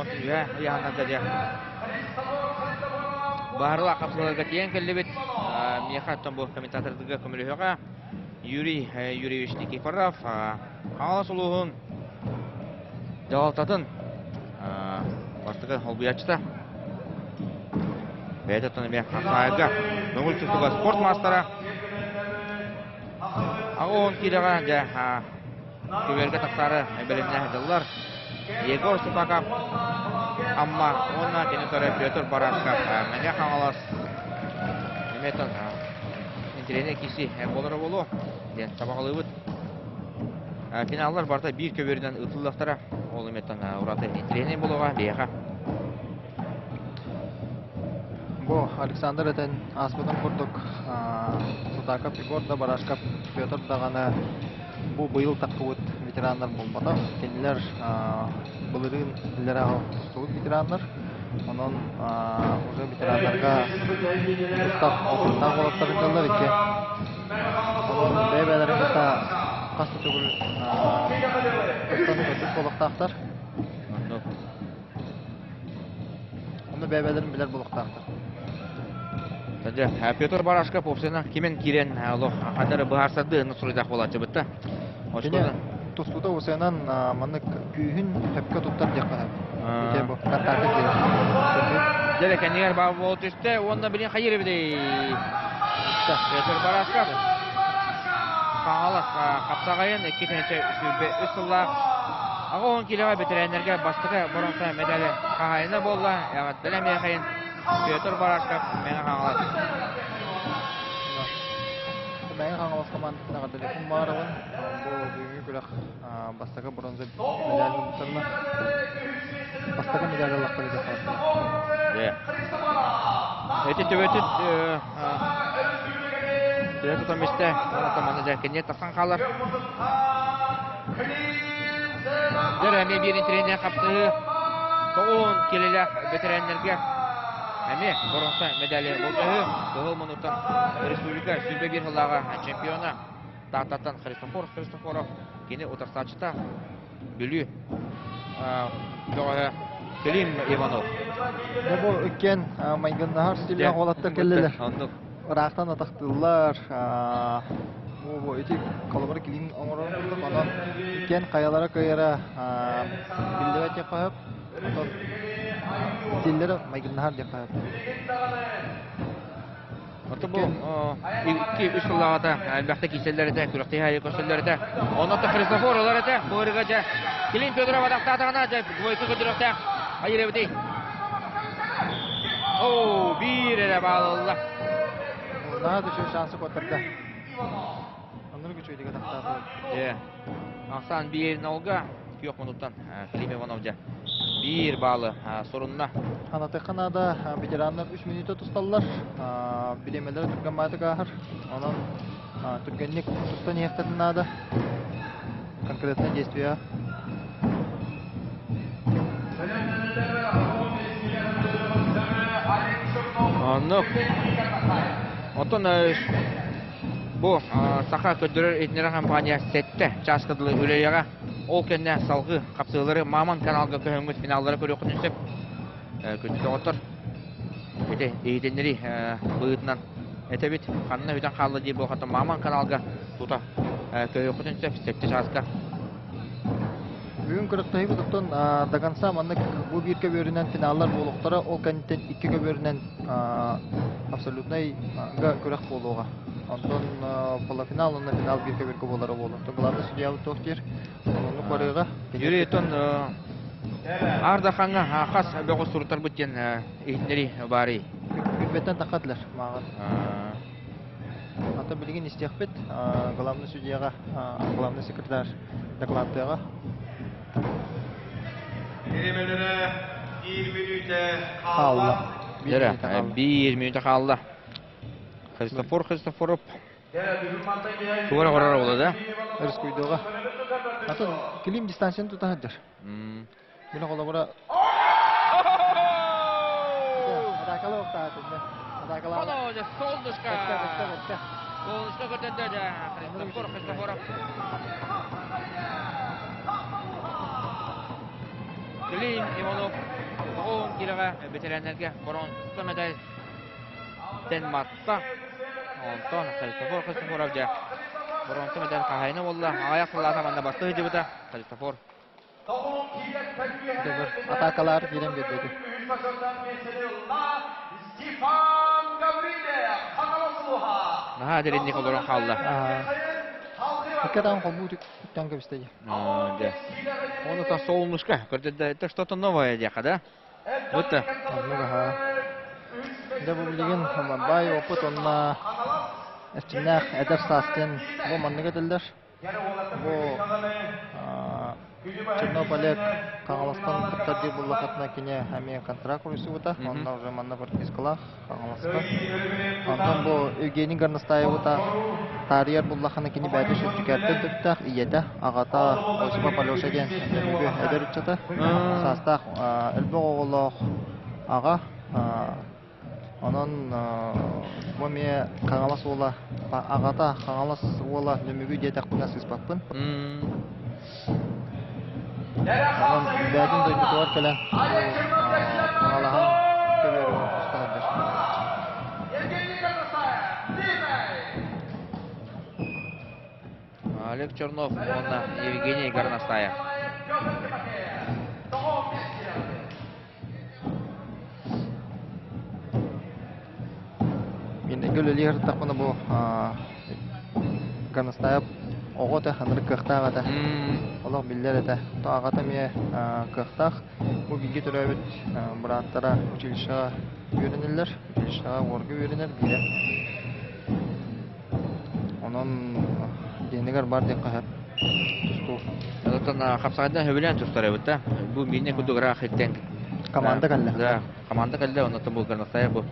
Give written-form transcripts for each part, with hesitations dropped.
он ya yanında da Барлық қапсыларға тиен келдебет. Мехаттан бұл комментатордығы көміліға Юрий Юрьевич Никифоров қаңылас ұлығын жалалтатын бастығы олбыячыта. Бәйдеттіні мен қақсайға көңіл түстіға спорт мастары. Ағуын кейдіға көверге тақтары бәліміне жылдар. Егор Степаков Амма онна кенетары Петр Барашков мәне қаңалас Неметон интерене кесі болары болу ден сабақылы өт финаллар барда бір көверінен ұтылдақтара ол Неметон ұраты интерене болуға бейіға Бұл Александр әтен аспыдың құрдық Сутаков, Егор да Барашков, Петр дағаны бұл бұйыл таққы өт ветерандар болмады. Кенілер бұлырын білер ағы тұстығыт ветерандар. Оның уже ветерандарға ұстап отындағы болаттарын қалдар еке. Оның бәйбәлеріңізді қасты түгіл ұстан көтіп болықтақтар. Оны бәйбәлерін білер болықтақтар. Петр Барашков опсена кемен кирен қандары бұғарсады нұсырыдақ болады бұтты. Тұстуда осынан маңық күйін төпке тұттар деп қағып. Дәрі кәнегер бағы болып түсті, онда білен қайыр бідей. Петр Барашков қаңалық қапсағайын, кетенші үш ұллақ. Аға он келеға бітірәнерге бастығы бұрынса медалі қағайыны болды. Біләмей қайын Петр Барашков мәңі қаңылады. Мәңі қаңылас командасына қадалетін барығын. Бұл бүгінгі күлік бастығы бронза медалінің бұтырына. Бастығы медалі алаққа деп қалады. Өте төбетіт Дөрет ұтаместі команда жәкенде тақсан қалар. Дөр әме берін тренер қапсығы тоғын келелі бетерәнерге әме бұрынса медалі болдығы. Бұғыл мұнықтан республика сүлбе бір ғылаға чемпионы Тақтаттан Христофоров кені отырсачыта бүлі Клим Иванов. Бұл үккен майгыннағар стиліне қолаттар келелер. Рақтан атақтылар. Бұл өте қалыбыр Клим оңырын тұрдық. Онан үккен қаялары көйері білді өте қойып. Стиллері майгыннағар деп қойып. Оты бұл үш ұллағыда әлбәқті кеселері де, күріқті хайы көселері де. Онықты Христофор олары де, бұғырға де. Келин Петров адақта атағына де, бұйқы күдіріқті айыр өбідей. Оу, бір әрі бағылылы. Наға düşü şansı көттірді. Onları güçөйдік адақта. Ақсан бір нолға, күйек мұнуттан Клим Ивановда. Bir bağlı sorununa. Anatayxanada veteranlar 3 minüte tutsalar. Bilemeleri Türkmen baytık ahır. Onun Türkmenlik tutsa niyetlerinde da конкретное действие. Anlık. Oton bu Saha Ködürür Etnera Kampaniyası sette Çaskıdılı Üleyyağa Ол кәнне салғы қапсығылары Маман каналға көңіт финаллары көрі оқынышып көтті отыр. Өте ейденлері бұйытынан әтәбет қанына өтен қалды дейі болғаты Маман каналға тұта көрі оқынышып сәтті жазға. Бүгін күріқтайы бұдықтың дағанса маңық бұл бір көберінен финаллар болуқтары ол кәнеттен 2 көберінен абсолютнай көріқ болуға. Антон полуфинал, на финал bir көбергі болары болды. Главный судья тоқтер. Оның қорыға. Юрий Тон Ардақаңа қас бөғі сұрыттар бүттен ехінері бары. Күрбеттен тақадылар маған. Ата білген істеқ бет. Главный судьяға, главный секретар докладтыға. Қалды. 1 минута қалды. Христофоров. Туғыра қорара болды, да? Әріс көйдіға. Атын Клим дистанцияны тұтағыдыр. Мені қола бұра... Адақалы оқтағыдыр. Қола өте солнышқа. Солнышқа көтенді де Христофоров. Клим Иванов оң кирәгә ветераннарга бронза медаль Денмаркта. Антон Христофор Христофоровга бронза медаль кайны булды. Аяк сыллата манда басты дибута Христофор. Атакалар кирем бедеди. Наха деринник олорон калды. Hakikaten komut utan kebisteci. Да. Он это солнышко, это что-то новое дяка, да? Вот это. Да bu bilgin bay oput onna эстинах эдер састен бу манныга дилдер. Бу Чернобылек Каңаластан кыттар дип буллакатна кине хәме контракт урысы бута. Онда уже манна бар кискала Каңаласка. Ондан бу Евгений Горностаев бута. Тарьер буллаханы кине бәдеш үткәртте диптах иете агата Осипа Полоша дигән бүге эдер үтчәтә. Састах элбе оглох ага Onun momiye Kağalas ola agata Kağalas ola nümügü diye takpına sıspakpın. Onun bәдин дойны туар келен Кağalahan көбері ұстағыдыр. Олег Чернов, он Евгений Горностаев. Гөлөлер тақпына бұл Горностаев оғыта ханыры кықтақ ата. Олақ білдер ата. Ағата мие кықтақ. Бұл білге түрі өбіт бұраттара училищаға үйренелер. Училищаға орғы үйренер бейді. Onun денігер бар деп қағып тұсту. Олықтан қапсағайдан өбілен тұстар өбітті. Бұл менне күдігіра қеттен. Команда кәлі. Да, команда кәлі. Онықтан бұл Горностаев бұл.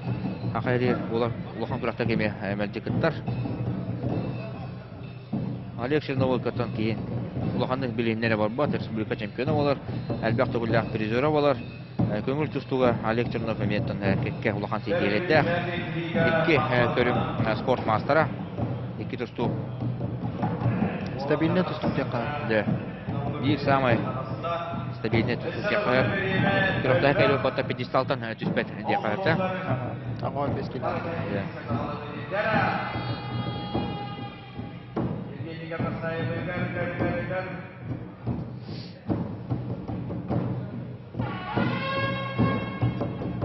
Ақайри улахан күрәкті кеме әмәлді күттар. Олег Черновой көттен кейін улаханды білейінлері бар ба, республика чемпионы болар, әлбәқті күлләқ призері болар. Көңіл тұстуға Олег Чернов әметтен кәкке улахан сейтелетті. Екі көрім спорт мастера, екі тұсту. Стабильный тұсту тек қағып. Да, бір самай стабильный тұсту тек қағып. Күрәқті кәлі өпатта 50-тан түспәт де қағып. Ағай бес келді.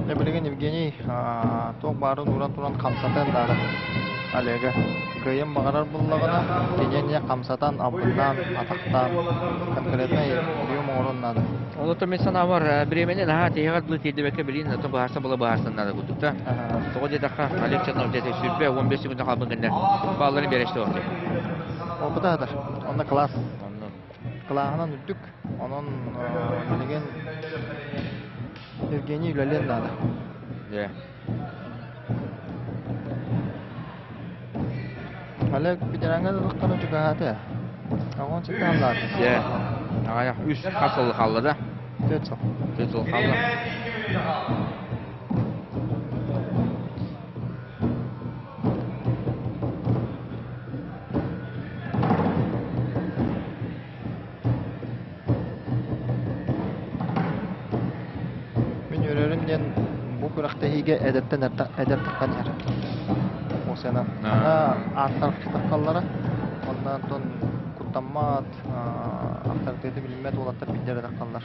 Я білген Евгений тоқ барын уран-туран қамсатан дары. Олега күйім бағарар бұллағына кенене қамсатан, абыннан, атақтан, конкретный үйім орыннады. Олыты мен сана бар біременен тегат бұл тейдебеке білейін, ұтын бұғарса бұла бұғарсынады күдікті. Соғы дедіққа Олег Чернов деді сүрбе 15 секунда қалбын кәндер балларын берешті оқты. Опыта адыр. Онда класс. Клағынан үттік. Onun bilgen Евгений Үләлен дады. Да. Олег бидераңға да тұққаны жүгағаты. Ағын сөйті аллады. Да. Ағая үш қасылы қалды да. Дөт сол. Дөт сол қалды. Bu kurakta hige edepten edep tıkan yer. O sene. Artar tıkallara. Ondan ton kutammat, aktarteti bilinmet olatlar bildere tıkallar.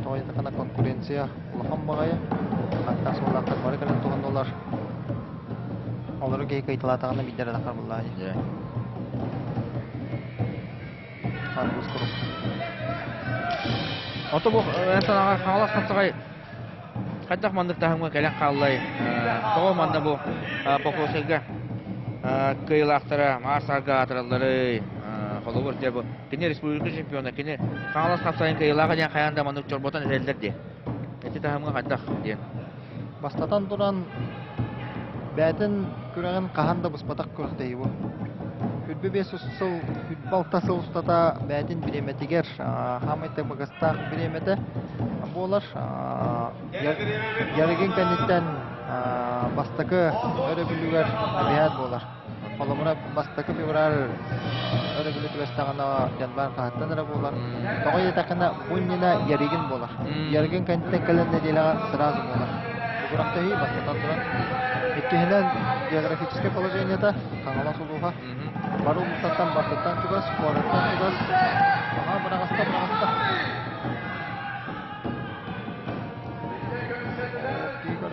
Toğayı tıkana konkurensiya ulağan bağaya. Hatta soğulaklar bari kalen toğan dolar. Onları gey kayıtılatağına bildere tıkar bullahi. Hargus kurup. Oto bu sana kalas kapsagay. Kadang mandık tahımga kelen qallay. Toğu manda bu pokosega kıyılaktara, Marsarga atıralları Холовор деп кене республика чемпионы кене Каңалас капсайын кыйылага ден каянда мандык чорботон элдер де. Эти тахымга кадак ден. Бастатан туран бәтин күрәгән каханда буспатак күрәктәй бу. Күрбе бес усыл, күрбалта устата бәтин биреметигер, хамайта багастак биремете. Болар ярыгын кәнеттен бастакы өрө бүлүгөр абиат болар. Холомура бастакы февраль өрө бүлүгөр стагана янбар каттанара болар. Тогой такына буннина яригин болар. Яригин кантен календе делага сразу болар. Бурактаи бастакан туран эккенен географическое положениеда каңала сулуга бару мустаттан бастаттан кыбас, фораттан кыбас. Ага, брагаста.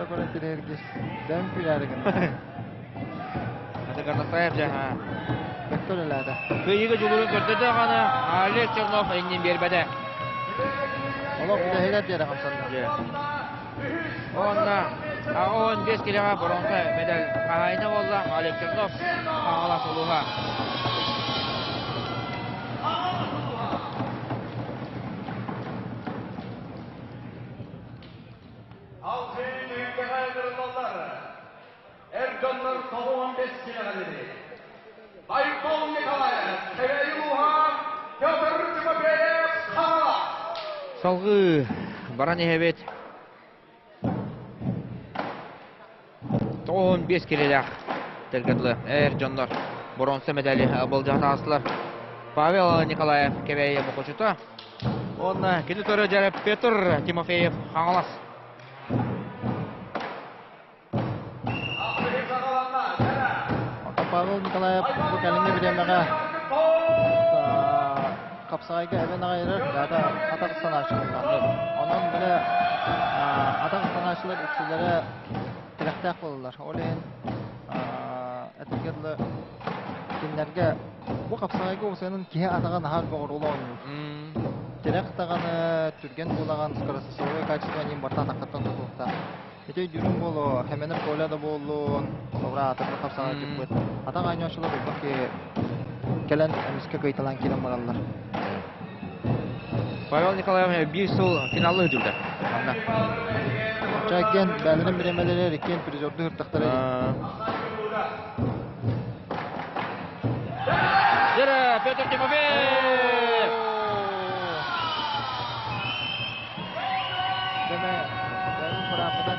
Кора тирергес. Дан пиляргын. Аты Горностаев жаха. Вектор элада. Кыйыгы жулурун көрдөдө гана Олег Чернов эңнен бербеде. Олоқ бидегат дера камсанна. Онна 15 килога бронза медаль кайна болла Олег Чернов аңала сулуга. Erdoğan'ın 15 kilometre. Baykol Nikolayev, Severi Luhan, Pyotr Timofeyev, Kamala. Салгы баран ehebet. 15 келелек тергедлі Жондар бронза медали болжағына асылар. Павел Николаев кебейе мұқышыта. Онна кені төрі жарып Петр Тимофеев қаңылас. Павел Николаев bu kalenge bilemege kapsayga even ayırır da atak sanatçılar. Onun bile atak sanatçılar üçlere tilaktak olurlar. Oleyin etiketli kimlerge bu kapsayga o senin kihe atagan har boğur olanıyor. Tilak tağını türgen bulagan skorası soğuya kaçtığı barta takattan tutukta. Ete dürüm bolu, hemen kola da bolu, sonra ataklı kapsayga çıkıp. Ata kaynaşılır bak ki gelen emiske kayıtılan kilim varallar. Павел Николаев bir yıl finallı hücumda. Çayken belirlen biremeleri erken prizörde hırtıkları. Zira Petr Timofeyev. Deme, benim bırakmadan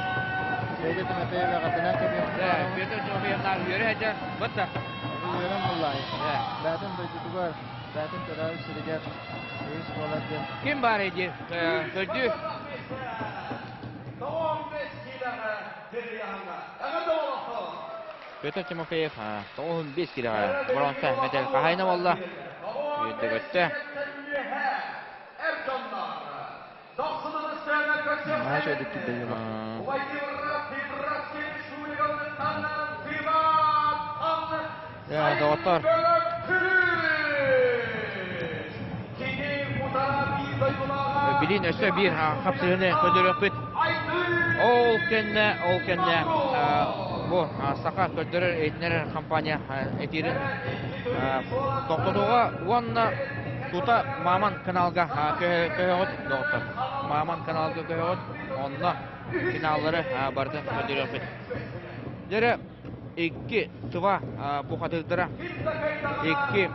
Seyde Timofeyev'e kadına kemiyor. Petr Timofeyev'den yürü hece. Bıttı. Yürüm vallahi. Zaten böyle var. Zaten tedavi süreceğiz. Kim var idi? Öldü. 15 kilometre Deryan'da. Aga doğru. Petr Timofeyev 15 kiloga bronza medal kayna valla. Yedi götte. Erdoğan'lar. 90'ın üstüne kaçıyor. Ne söyledik ki değil. Ya doktor. Bilin öse bir kapsayını ködürüp bit. Ol kenne bu saka ködürür etner kampanya etirin. Doktoruğa vanna tuta Maman kanalga köhöt doktor. Maman kanalga köhöt onna finalları barda ködürüp bit. Dere iki tıva bu katıktıra iki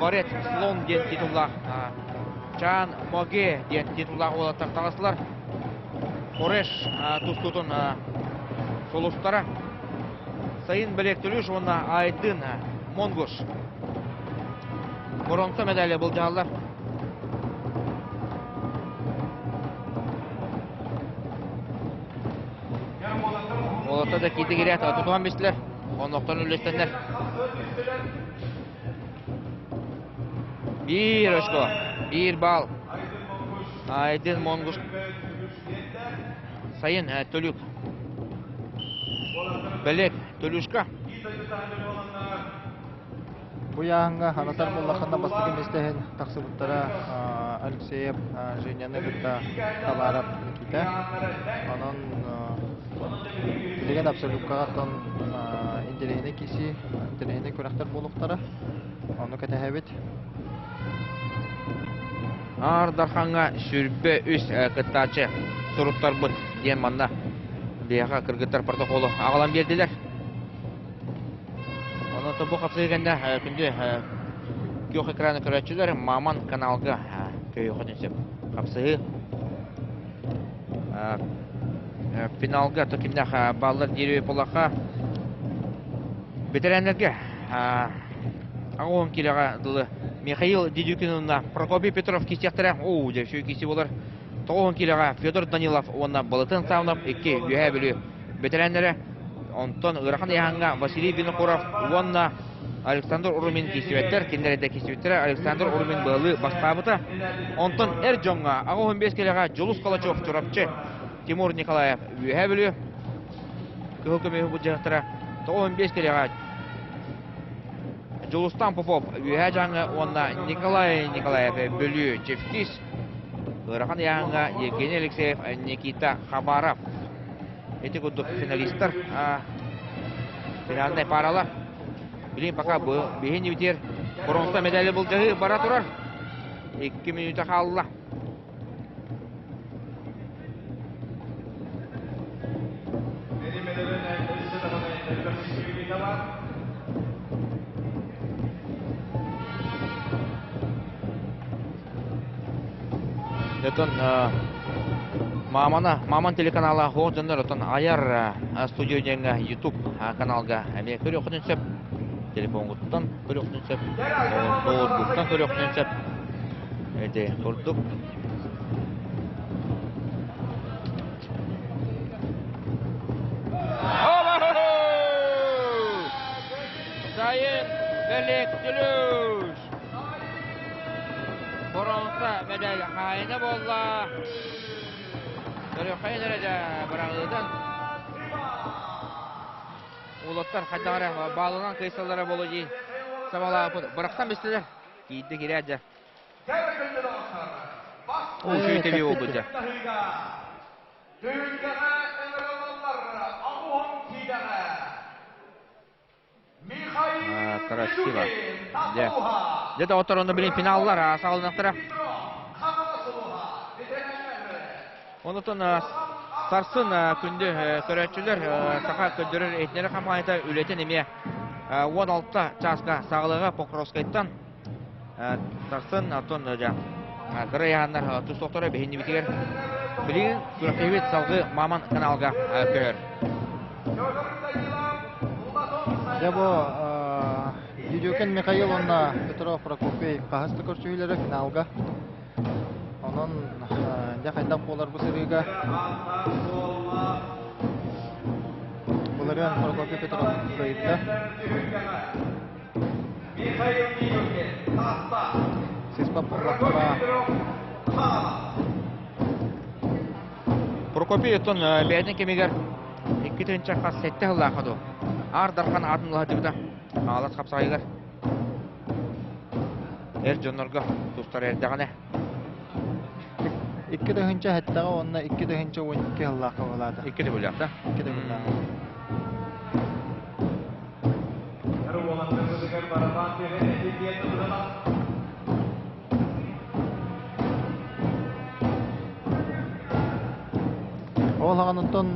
Barret Slon diyen titullar Can Moge diyen titullar olarak tanısılar. Koreş tustutun solustara Sayın Belek Tülüş ona Aydın Mongoş bronza medalya bulacaklar. Olata da kiti giriyat tutulan bizler. O noktanın ülestenler. Bir Öşko. Bir bal. Aydın Mongoş. Sayın Tölük. Belek Tölüşka. Bu yağınga hanatar mullakında bastıkı mestehen taksıbıttara Alekseyev Женяны gıtta tabarap Nikita. Onun bilegen absolutkağa atan indireyine kisi, indireyine körekter boluktara. Onu ketehebit. Ardarxanga sürbe üst kıttaçı suruttar bıt diyen manda. Biyağa kırgıttar protokolu ağalan berdiler. Onu da bu kapsayıganda күнде көк экраны көрәтчілер Маман каналга көй өкінесіп қапсығы финалга токимнаха баллар дереве полаха ветеранерге агон килага дылы Михаил Дедюкиновна Прокопий Петров кистяктыра оу деп шөй киси болар. 9 килога Федор Данилов онна балытын саунап 2 үйә білі ветераннары. Онтон ырахан яңга Василий Винокуров онна Александр Урумин кисиветтер, кендерде кисиветтер Александр Урумин балы бастабыта. Онтон Эрджонга агон 15 килога Жолус Калачев чорапчы Тимур Николаев үйә білі көкөмө буҗактыра 15 килога Жолустан Попов үйә жаңа онна Николай Николаев бөлі чефтис. Ырахан яңга Евгений Алексеев, Никита Хабаров. Эти гуддук финалисттар финалдай паралар. Билин пока бейін битер. Бронза медалі бұл жағы бара тұрар. 2 минута қалыла. Дэтон Маман телеканала Ходжандар отон аяр студиоденга YouTube каналга әме көрі өкінінсеп телефонгуттан көрі өкінінсеп ноутбуктан көрі өкінінсеп әде тұрдық. Сайын Белек Түліш Бронза медаль хайны болла. Көрі хайнары да бірағыдан. Улаттар қайдағары балынан қайсалары болу дейін. Сабала бірақтан бестілер. Кейді кереді. Ол шөйтебе oldu да. Красиво. Где-то оттарында білін финаллар сағылынақтыра. Онытын Сарсын күнді көрәтшілер сақа көндірір етнері қамайта үлетін еме 16-та часқа сағылыға Покровскайттан Сарсын атын қыры яғандар тұс тоқтары бейінді бітігер білген күрәтебет салғы Маман каналға көрер. Жабо Дедюкин Михаил онна Петров Прокопий қағысты көрсөйлері финалға. Onun жақайдақ болар bu sırıga. Bunların Prokopy Petrov kayıtta. Sespa Prokopy. Prokopy etton beyden kemiger 2 çaqa 7 hılaqadı. Ardarkan adınlığa dibida. Alas kapsayıgar. Erjonlarga dostlar erdağına. 2 de hınca hatta onna 2 de hınca 12 hıllaqa oladı. 2 de bölüyaqda. 2 de hıllaqa. Ол хағаныттан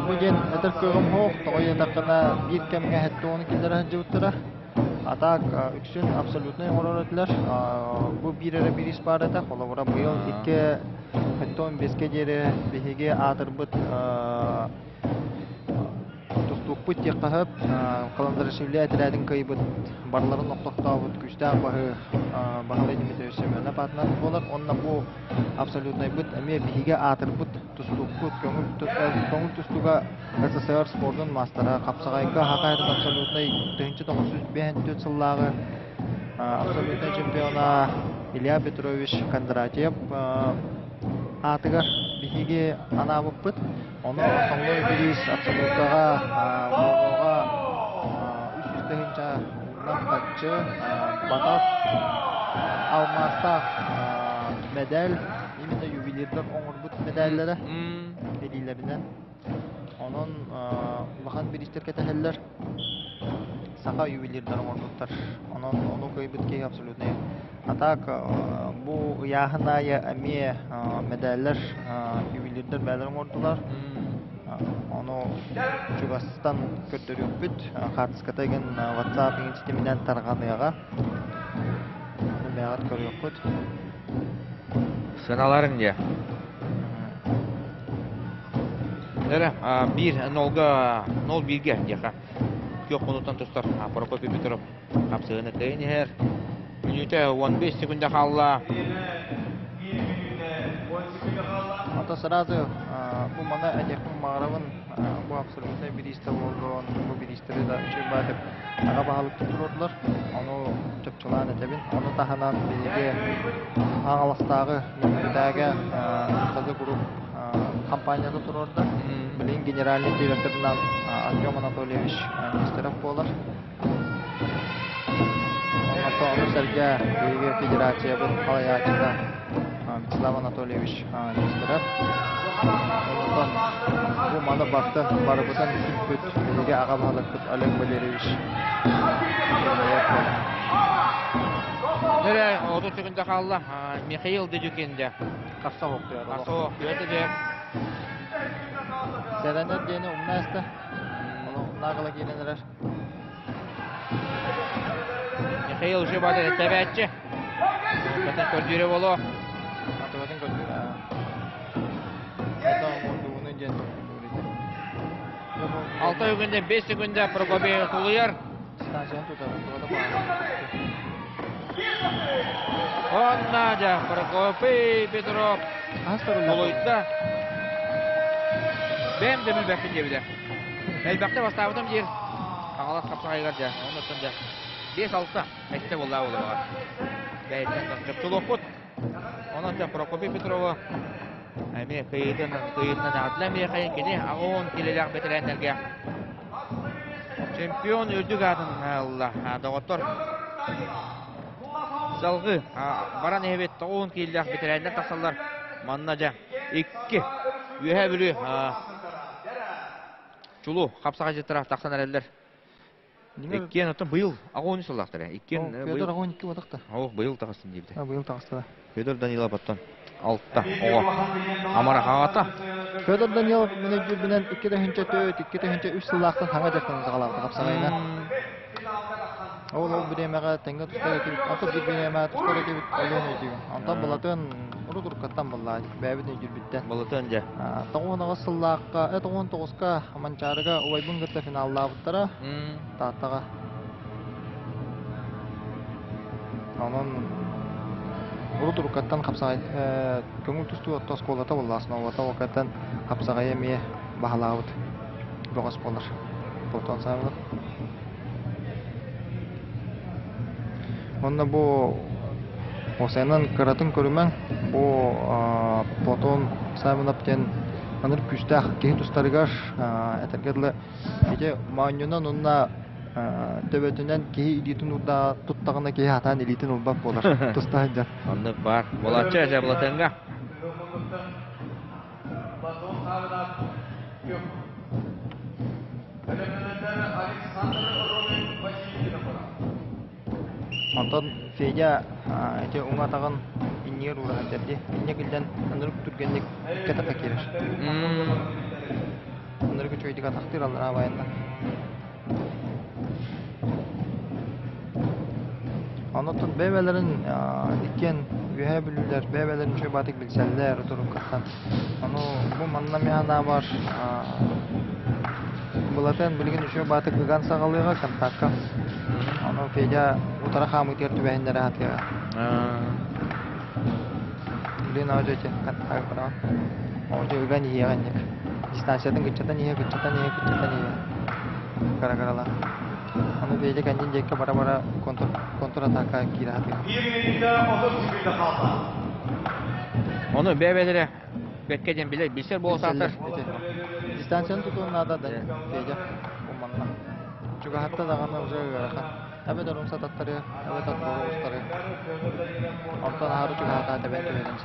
бүгін әтір көғім хоқ, тоғайындақына бір кәмге әтті 12-лері жауыттыра. Атак үксін абсолютный орор өтілер. Бұл бір әрі бір іс бар әті. Қолы бұра бұйыл 2-15-ке дері бігеге атыр бұд тұқтуқ бұд тек қағып, қаландары шевле әтірәдің кай бұд барларын оқтоқта бұд күштәң бағылай деметі өсемені батынан болар. Онна бұл абсолютный бұд әме бігеге атыр бұд тұстуқ бұд көңіл тұстуға СССР спордың мастера қапсағайға хақайдың абсолютный 1954 сыллағы абсолютный чемпиона Илья Петрович Кондратьев атыға бігеге анабып бұд. Оны соңғы біріс абсолюттаға болуға үстігінші наққатшы батас алмаста медаль именно ювелирлер оңыр бұд медальлері елейлерінен. Onun улахан бірістер кетәлер сақа ювелирлер оңырдықтар. Onu көйбіт кей абсолютный. Атак bu яғынайы әме медальлер ювелирлер бәлер оңырдылар. Onu Чугастан көттері өппіт. Қатыскатайген WhatsApp еңін системінен тарғаныяға. Onu бәғат көрі өппіт. Сыналарың де? Nere, bir nolga, nol birge diyaka. Yok minutan tustар Прокопий Петров kapsığını kıyınır. Minüte 15 sekunda kalla. Ата сразу bu mana ajaqın mağarabın bu абсолютно biriste olduğun bu biristleri de şey badip ağa bahalık tuturdular. Onu çöpçülan etebin. Onu tahanan bilgi ağalıqtағы müdäge kızı grup kampanyada tururdu. Bilin generalный директорынан Артем Анатольевич Нестеров болар. Ondan onu Serge Bilgi Federasyonu bu halayacında Вячеслав Анатольевич Нестеров. Ondan bu mana baktı barabıdan külpüt bilgi ağa bahalık Олег Валерьевич. Nere, 30 sekunda kalla. Mikhail Dedükende. Kassa okuyor. Kasa okuyor dedi. Serenler diyene umnayasta. Onu nağıla gelenler. Mikhail Jibade tebeççi. Bakın kördüğü bolu. Atı götür. Ata onun gen. 6 sekunda 5 sekunda Prokopий Tuluyar. Станцияны tutalım. Burada bağlı. Onnaca Prokopий Petrov. Hastırlar. Tuluyda. Ben de bilbektin cebide. Elbette bastavıdım der. Ağalat kapsağa garca. Onun üstünde. 5-6'da. Ette bolla olur bağa. Gayetten kaçıp tulukut. Ondan da Prokopий Petrov'u. Әме кыйытынан атлам кайын кене агон келелек бетерәннәргә. Чемпион өдүк атын Алла. Даготтор. Залгы баран эбет агон келелек бетерәннәр тасаллар. Маннажа 2 үһә бүлү. Чулу капсага жеттерак таксан әрәлләр. Иккен атын быйыл агон исаллактыр. Иккен Федор агон 2 вадыкта. Быйыл тагысын дибде. Быйыл тагыста. Федор Данилов баттан. Алтта. Амара хагата. Федор Данилов менеджер белән 2-3 сыллактан хаңа жактан калабыз капсагайна. Ол биремәгә тәңгә тустар итеп, аты биремәгә тустар итеп алган иде. Анда булатын урудур каттан булла. Бәбидән җирбиттән. Болотан ja. Тагынга сыллакка, 19ка Манчарга ойбун гытта финалла буттара. Татага. Анан урудур каттан капсагай көңүл түстү отто сколата булла основата вакыттан капсагай эме баһалабыт. Богас болар. Потон сабы. Онда бу Осенан кыратын көрүмәң бу потон сабынаптен аныр күстах кең тустарыгар этергедле эже мааньюнан онна төбөтүнөн кеһи илитин урда туттагына кеһи атан илитин улбак болар. Тустайда. Аны бар. Болача же болотанга. Антон Федя эте уңа тагын иннер ураган дерди. Инне килден анырып тургенник кетата кереш. Анырып чөйдүгө тактыр алар абайында. Anlatın bebelerin iken ühe bülüler, bebelerin şu batık bilseller durum katan. Onu bu manlamaya var. Bulaten bilgin şu batık bilgan sağalıyorlar kantakka. Onu feyda utara hamı tertü behinlere hatıyor. Bilin ağacı için kantakka para. Ağacı bilgan iyi ganyak. Distansiyadan gıçatan iyi. Kara-karalar. Anu beje kanjin jekka bara-bara kontra ataka kira hati. 1 minutda 30 sekunda kaldı. Onu bebelere bekkejen bilser bolsalar. Distansiyanı tutun nada da beje umanna. Juga hatta da gana uza garakan. Tabe darum satatları, tabe tatları ustare. Ondan haru juga hata tabe tebeden.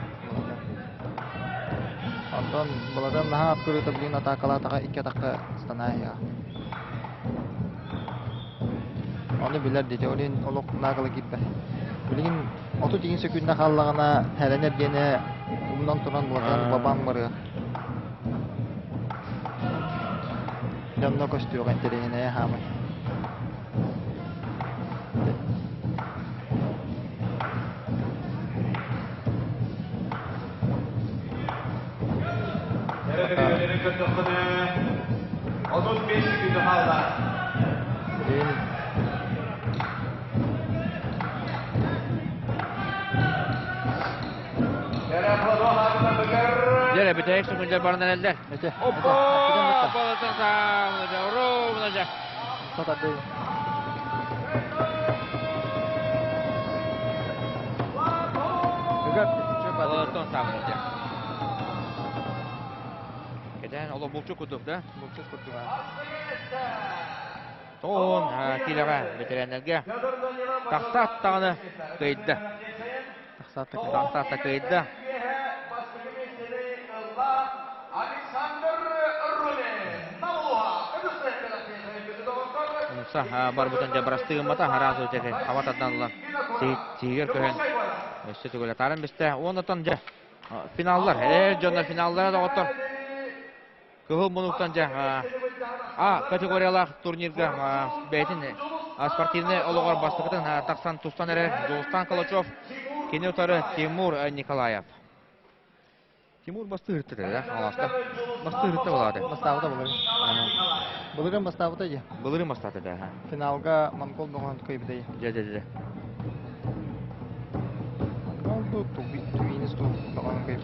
Ondan baladan daha atkuru tablin atakala ataka iki ataka stanaya. Onu bilir dedi. Olin oluk nagılı gibi. Bilgin 30 sekunda kalлагана herener gene umdan turan bulatan babam var ya. Yanına koştuyor enterine ya hamı. 35 секунды қалды. Jere bitecek sekundar barından elden. Ete. Hoppa! Balıtın sağlıca. Rumunacak. Satadı. Güzel. Balıtın sağlıca. Geden ola bulçu kuduk da. Bulçuz kurdu. Toğun kilaga bitirenlerge. Taksat tağını kıydı. Taksat kıydı. Sah bar butan jabrasты mata haras öteki hava tadanlar. Tiger köhen. Işte tugula tarım biste. Ondan ja finallar. Her jonda finallara da otur. Kıhıl munuktan ja A kategoriyalar turnirga betin спортивный олугар бастыгытын таксан тустан эре Жолстан Калачев, кене утары Тимур Николаев. Тимур бастырытты да, аласта. Бастырытты болады. Бастабыта булыр. Булырын бастабыта же. Булырын бастаты да. Финалга Монкол болгон көйбүдей. Же. Монкол туйнис болгон көйбү.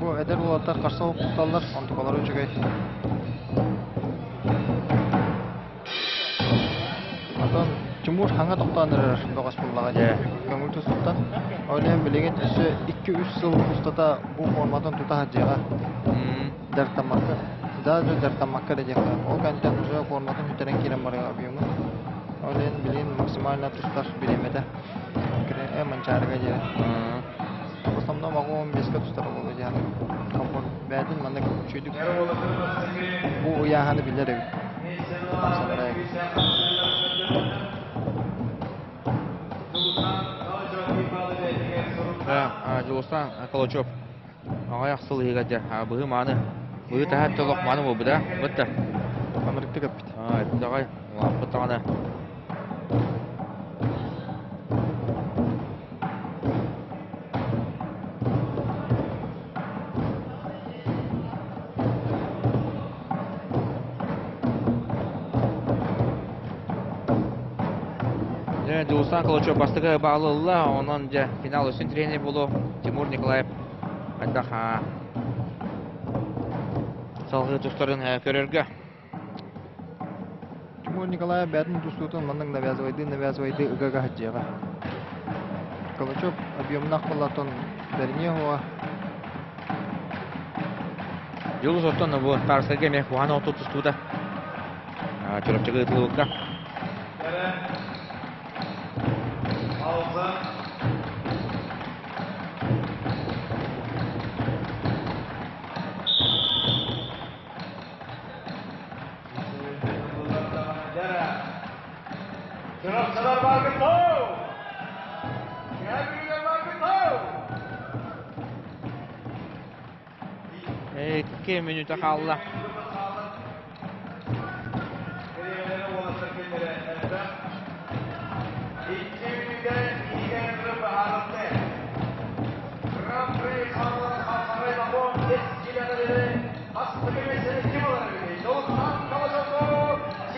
Bu eder ulatlar karşı olup tutarlar, antıkaları uçukay. Atan Timur hanga toqtanırır doğas bullağa diye. Köngül tuttan. Öyle bilegen tüsü 2-3 yıl ustada bu formatın tuta hacıya. Dertamakka. Daha da dertamakka diyecek. O kanten uzağa formatın hüteren kiren barıya abiyonu. Öyle bilegen maksimalina tutar bilemede. Hemen çağırıga diye. Aslında mago 15'e tutar oldu yani. Kampon verdim ben de çocuk. Bu uyanı bilir evi. Жолстан Калачев. Аяқ сыл егеде. Бұғы маны. Бұғы тәхәт толық маны бұл бұда. Бұтты. Қамырыкты көппет. Бұттағай. Бұттағаны. Жолстан Калачев бастығы бағылылы. Онын финал үшін тренер болу Тимур Николаев. Айдақ салғы тұстарын көрерге. Тимур Николаев бәдін тұстутын мұның навязывайды ұғаға хаджиға. Калачев объемнақ болатын бәріне хуа. Жолы соттан бұл тарсырге мен хуаны оту тұстуда. Чөріпчігі ұтылуыққа. Şurasılar var bir tov. Gelmeyen var bir tov. 2 minuta kaldı.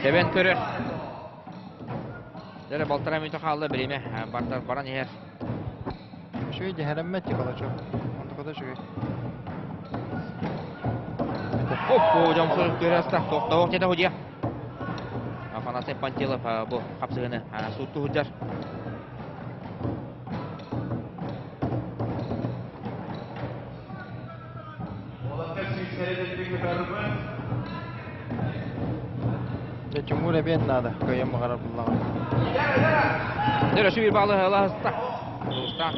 Seven körür. Dere baltara minuta kaldı birime. Baran yer. Şöyle ceheremmet ki Kalaçov. Antıkada şöyle. Hop, жомсур көрәстә. Тоқтау теді хуҗа. Афанасий Пантелов бұл қапсығыны суытты хуҗар. Тимур әбен нады. Көйем мағарар бұллаға. Дөрөші bir балы лағысты. Жолстан.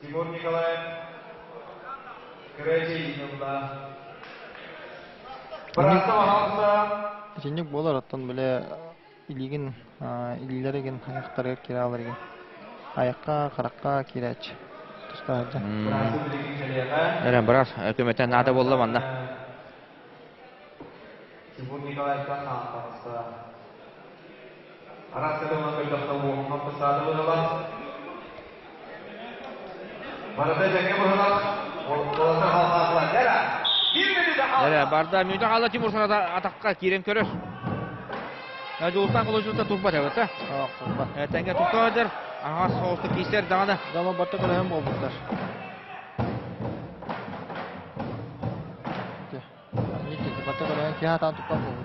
Тимур Николаев. Крайчей yılında. Bıraktı bakalımsa. Içinlik болар аттан біле илеген илілер еген аяқтарға кері алыр еген. Аяққа, қараққа кері әч. Тұста әді. Дөрен біраз өкіметтен нады болды манда. Тимур Николаевтан аңқамызда. Арасыдымын көйдіқті оғынға қысады бұғылар. Барыда жәңе бұғылар. Олысы қалқақылар. Дәрі! Барда мүнді қалы Тимур сұрада атаққа керен көрір. Жолыстан қылышылықта тұрбат әуітті. Тұрбат. Тәңге тұқтағыдыр. Аға соғысты кейсер дағаны. Дама батты көрәйін болдықтар. Батты көрәйін кеға таң тұқпат болдық.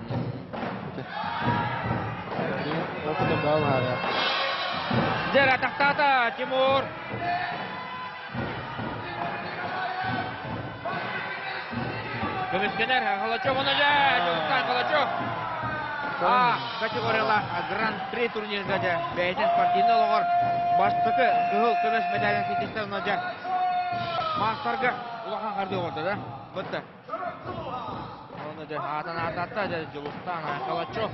Оқыдыр дау ғары. Дер атақтады Тимур. Көмескенер Қалачов оны жа. Жолыстан Қалачов. Категорияла Гран-при турнирге де бәйтен спортивный олығыр. Баштықы ғыл көмес медалін кетестер ұна жа. Мақтарға ұлақан қарды оғырды да. Бұтты. Оны да атын ататта да Жолыстан Қалачов.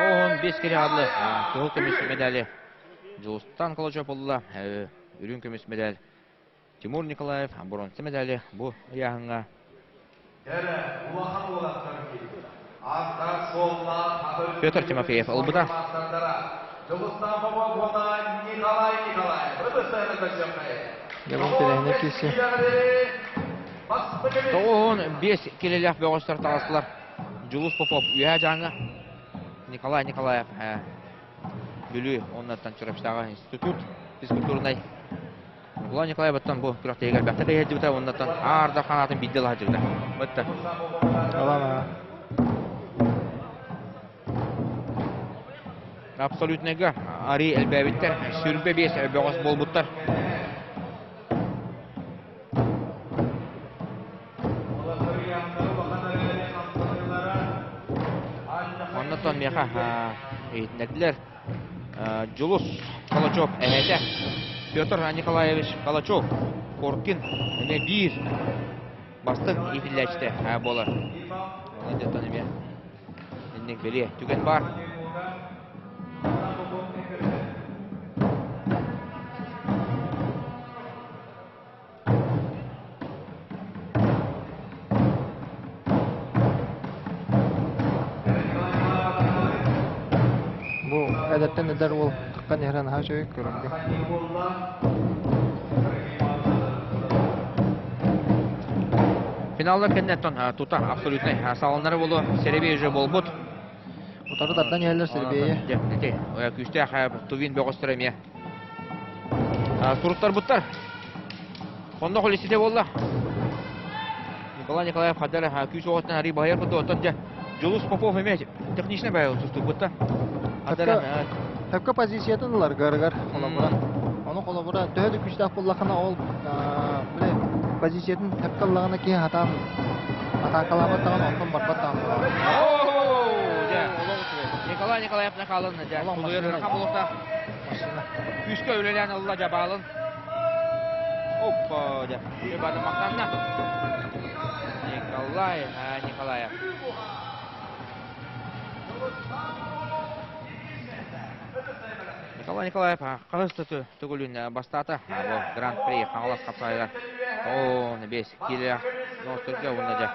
Он 5 келе адлы көгіл көмес медалі Жолыстан Қалачов олыла үрін көмес медаль Тимур Николаев бронза медалі бұл яғынға Петр Тимофеев ұлбыда Явын перәйіне кесі. Он 5 келелек бөғыстар тағасылар Жұлыс Попов үйә жаңы Николай Николаев бүлі оннаттан чұрапштағы институт физкультурнай. Бұла Николай бұттан бұл күріқті егер бәқті қайеді бұта оннаттан арда қанатын биддел ғажырды. Бұтты. Алама. Абсолютнеге ари әлбәбіттер сүрбе 5 бөғыс бол бұттар. Оннаттан меха ейтінәділер Жұлыс Қалачов әйті Петр Николаевич Қалачов Коркин әне бір бастық ефілләчті болар. Оны деттан әме әннек беле түген бар. Әдәттен әдәр ол қыққан ерен ға жөйік көрінгі. Финалда кәннеттон тута абсолютный салынары болу серебей жы бол бұд. Утары дардан елер серебейі. Дәпнете, күсті тувин бөғыстыр әме. Суруттар бұттар. Қонда қолесете болды. Николай Николаев қадары күс оғытын әрі байыр бұдды оттан Жұлыс Попов әме техничный бәйі ұсысты бұтты. Тәпкі позициятынылар ғар-ғар қолабыра. Оны қолабыра төхеді күштақ боллақына ол позициятын тәпкалағына кейін атан қаламаттаған ондан барбаттаған. Николай Николаевна қалын. Құлғырын қамылықта. Күшке өлелән ұлла жабалын. Оппа, бады мақтанна. Николаев. Николай Николаев қағысты түгілін бастаты. Бұл Гран-при қаңылас қапсайдар. Оны 5 келі ностырға ұлына жа.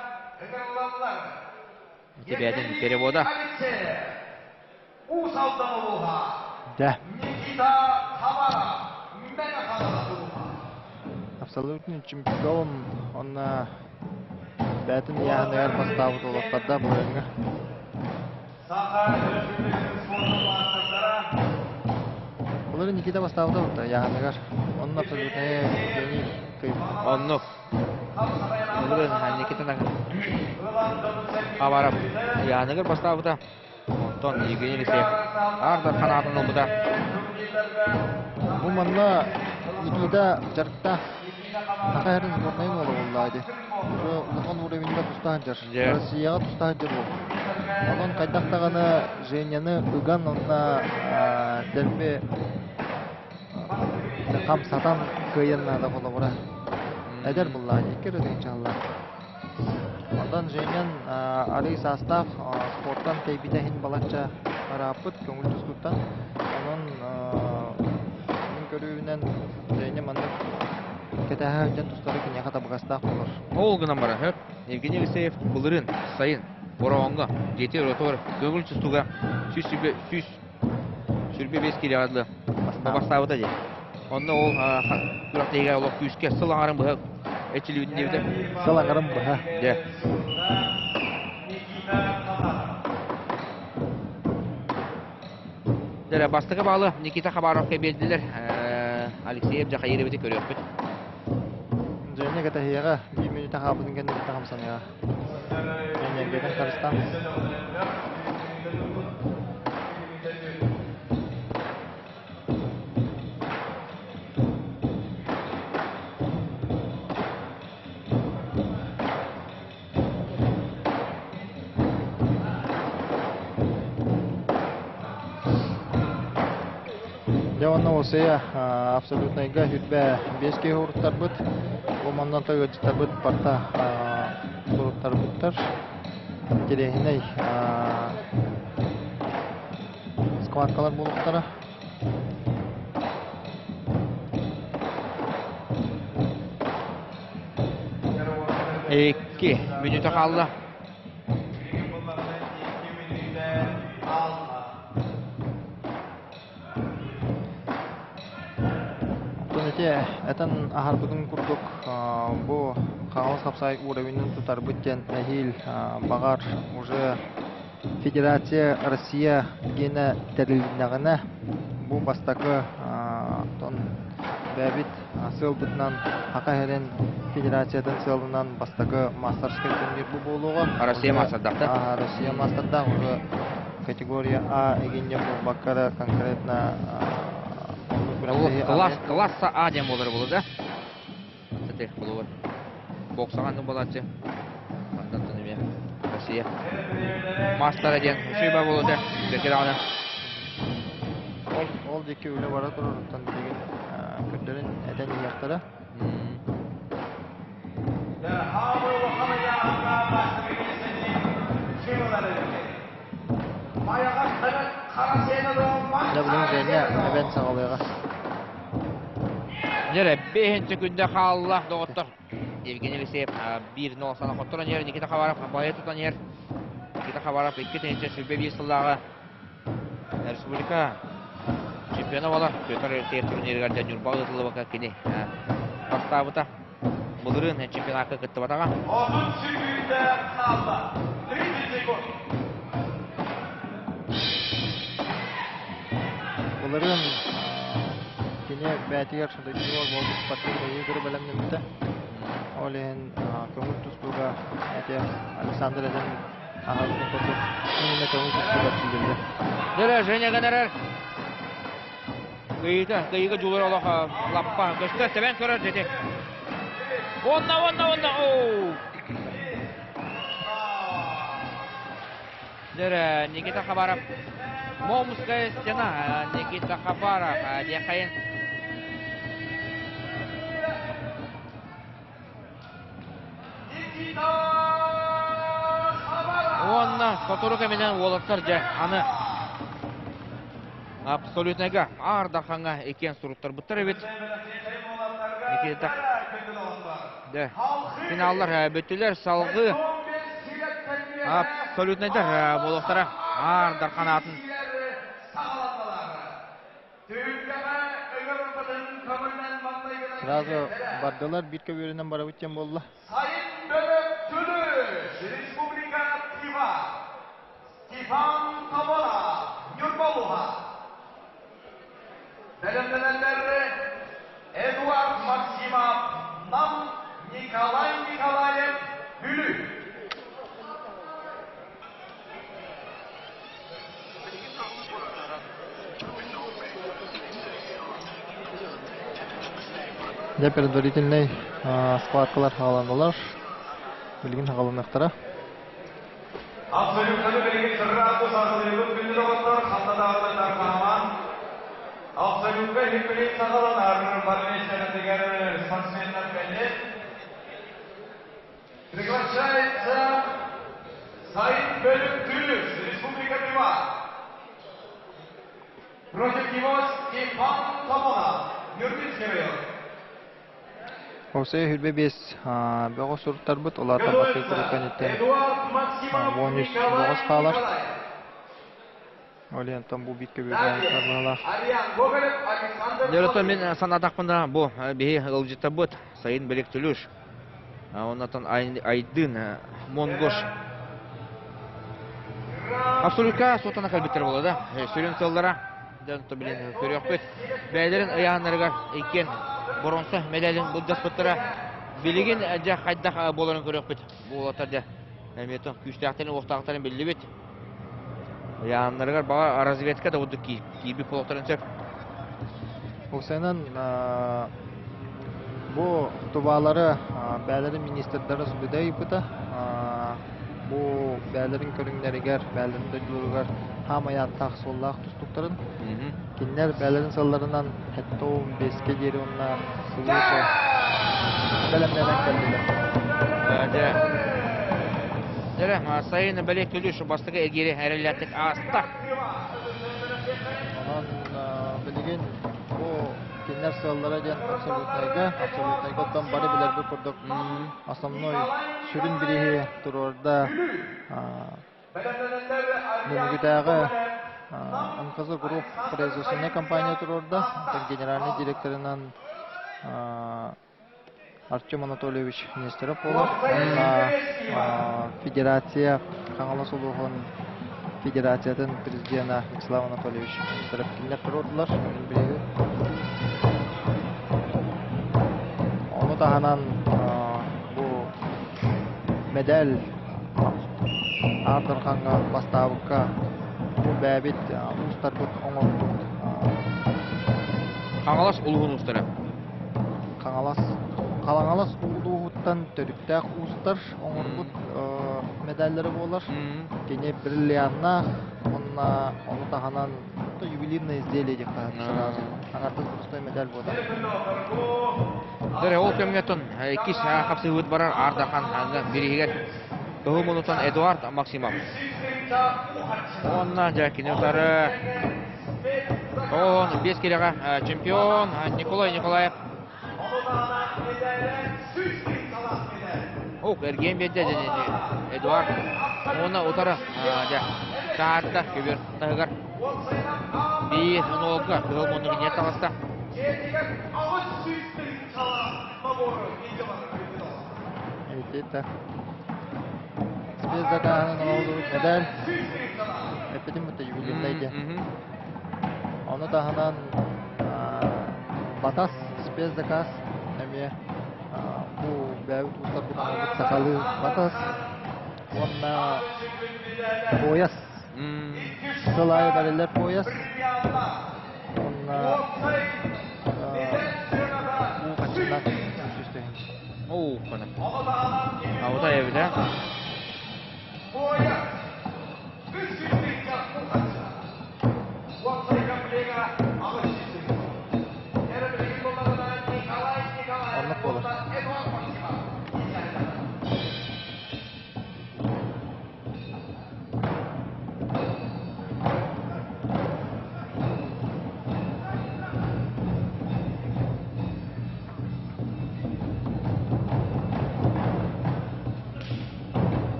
Тебәдің перевода. Да. Абсолютный чемпион. Он бәтін яғынығар бастауы толықпадда бұл өңі. Олары Никита бастауыда бұлда яғынығар. Оның абсолютный күйіп. Оннық. Олары Никитаның қабарап яғынығар бастауыда. Онтон Евгений Лисеев. Ардар қанатын ұлбыда. Бұл манна Никита жарықта Ақайырын сборнайын олы олайды. Бұған уровеньға тұстаған жар. Россияға тұстаған жар ол. Onun kaydaqtağını Женяны ұған онына дәрбе қам сатан көйінна да қолы бұра. Әдер бұлла, екер өдің жалла. Ondan Женян арый состав спорттан тейбитехин балача арапыт көңүл тускуттан. Онон мин көрүүнен Женя маннык кетәһә үтен тустары кине хата багастак болор. Ол гына бара хөп. Евгений Алексеев булырын сайын Боронга жети ротор көңүл тустуга сүрбе 5 килогадлы бастабыта ди. Онда ол күрәктәге олак күскә сылаңарын бу этилүден дебде. Салаңарым бу. Де. Дәре бастыгы балы Никита Хабаровка белдилер. Алексеев Жахаировты көрөппүт. Женя кетәһәгә 1 минутта хабыдын генә тахамсаныга. Женя бетен Кыргызстан. Явно осея абсолютно ига хүтбә 5 ке урттар бит. Бу мандан тагыттар бит парта урттар биттер. Телехиней скваткалар булыктара. Эки минута калды. Этен ахар бүгүн курдук бу кагыл сапсай уровенин тутар бүттен нахил багар уже Федерация Россия гене терилнагына бу бастакы тон бәбит сылбытнан хакайрен Федерациядан сылынан бастакы мастерский турнир бу болуга Россия мастарда. Россия мастарда уже категория А эгенде бу бакара конкретно Класса А дем болар болу да. Тетек болу. Боксаганы болачы. Мандан төнеме. Россия. Мастер ден шуйба болу да. Кетираны. Ол деке үле бара турган деген көтөрүн эден яктара. Да бүгүн Женя эбен сагалыга. Нере 5-нче көндә халлах доктор. Евгений Алексеев 1-0 сана коттыран ер Никита Хабаров бая тутан ер. Никита Хабаров 2-нче сүрбе бисыллага. Республика чемпионы була. Петр Алексеев турнирга Нурбагытылы бака кини. Бастабыта булырын чемпионатка кытты батага. 30 секундда қалды. 30 секунд. Буларын кине бәтигер шундай жол болды спортивный игры белән бите. Олен көңүл тустуга әтә Александр Эден ахатын көтөп мине көңүл тустуга килде. Нере Женя генерал. Кыйга жулар Аллаха лаппа көстө тебен көрөр деди. Онна. О. Нере Никита Хабаров. Момская стена, Никита Хабаров, Дехаин. Онна, которого менен олаттар же, аны абсолютныга ардаханга экен суруттар буттар бит. Никита. Да. Финаллар бүттүлөр салгы. Абсолютныга болоктара ардар канатын. Сразу бардылар бир көбөрүнөн бара бүттен болду. Sayın Dönük Tülüş, Respublika Tiva, Stefan Tabola, Nurbaluha. Belirlenenleri Eduard Maksimov, Nam Nikolay Nikolayev Gülü. Да, предварительный схваткалар хагаланалар. Билгин хагаланактара. Абсолютно белгилүү сырраты сагылып күндү оттор хаттадагы таркаман. Абсолютно хикмет сагаланар бармештерин дегер спортсмендер келди. Прекращается бөлім Тюлюс, Республика Тыва. Против него Степан Томонов, Юрминский район. Осей хүрбе бес бөгө сурттар бут оларда бакы куруканеттен Эдуард Максимов, бонус Николай бөгөс каалар. Николаев. Олентон бу битке бөгөн карлалар. Ариан Гоголев, Александр Дөрөтө мен Владимиров. санадакпында бу бии ылжыта бут сайын белек түлүш. Оннан айдын Монгош. Абсолютка сотана калбиттер болду. Сүрүн тылдара дөнтө билен көрөк бит. Бәйлерин аяннарга экен боронсо медалин булдаспыттыра. Билеген жа кайда боларын көрөк бит. Бу атада эметон күчтактын октактарын белли бит. Аяннарга бага разведка да удук киби полоктарын сөп. Осенен бу тубалары бәлерин министрлери сүбүдөй бута. Бу бәлерин көрүңнәригер, бәлерин дөйлүгөр хамая таксуллах тустуктарын. Кинлер бәлерин салларынан хәтта 15 жери онна сулучу. Белемнәрен келдилер. Дәре, сайын белек түлүш бастыгы эгери әреләтик аста. Онан билген бу кинлер саллары ден абсолютнайга оттан бары билер бу курдук. Основной сүрүн бириги турорда Мугидагы Анказы групп производственная компания турорда, генеральный директорынан Артем Анатольевич Нестеров болар. Федерация Каңалас улугун федерациятын президенты Вячеслав Анатольевич Нестеров кинлер турордулар. Onu tahanan bu medal Ardırkanға бастабыққа bu бәбет ұстар бұд оңырдық. Қаңалас ұлғын ұстары. Қалаңалас ұлғыттан төріктәк ұстар оңырдық медаллері болар. Кене бриллианна, оны тағанан юбилейное изделие деп қағатыр. Аңартыз ұстай медаль болар. Дәрі ол көмгетін кеш қапсы өт барар Ардахан берегер. Бұғымынутан Эдуард Максимов. Онна жәкіне ұтары. Он 5 келеға чемпион Николай Николаев. Әрген бетті Эдуард. Оны ұтары шағарда көбер тағығар. Бейі ұнолға бұғымының не тағыста. Это спецзаказанын алуу медаль. Эпидем это юбилейдейди. Оны тағынан батас спецзаказ эме бу бәйбіт ұстар бұтын сақалы батас. Онна пояс. Сылайы бәрелер пояс. Онна бу қачынақ үстістейін. Қана. Ауыта ебіде. Anlık olur.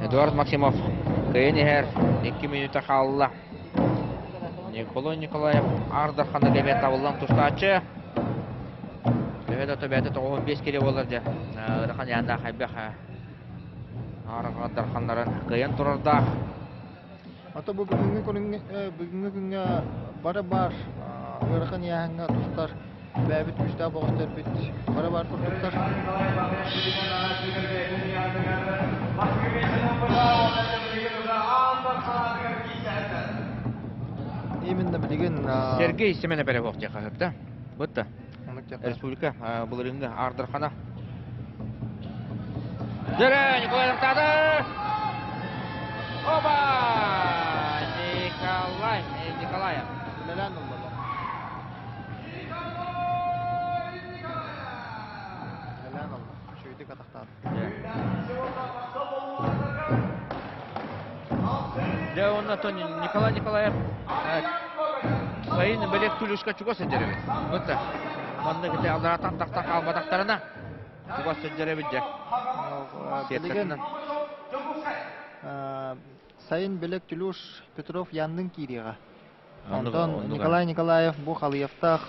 Эдуард Максимов. Кайынығар 2 минута қалыла. Николай Николаев Ардаханы кәбет табылдан тұстачы. Кәбет өтөбәті 15 келе оларды. Ұрықан янда қайбек Ардархандарын кайын тұрарда. Ата бу бүгүнгү күнгө бары бар. Ырыкын яңга тустар бәбит үстә богыстар бит. Бары бар тустар. Именно билген Сергей Семенов перевод я хапта. Бутта. Республика булырыңга Ардархана. Жара Николай Тады. Оба! Николаев. Дмитрий Катахтан. Да, он на то Николай Николаев. Сайын белек түлүшкө чугас эдеребит. Мыта. Манда кете алдаратан тактак албатактарына. Чугас эдеребит же. Сеттетинен. Сайын Белек Тюлюш Петров Яндын Кирига. Ондан Николай Николаев бу Халыевтах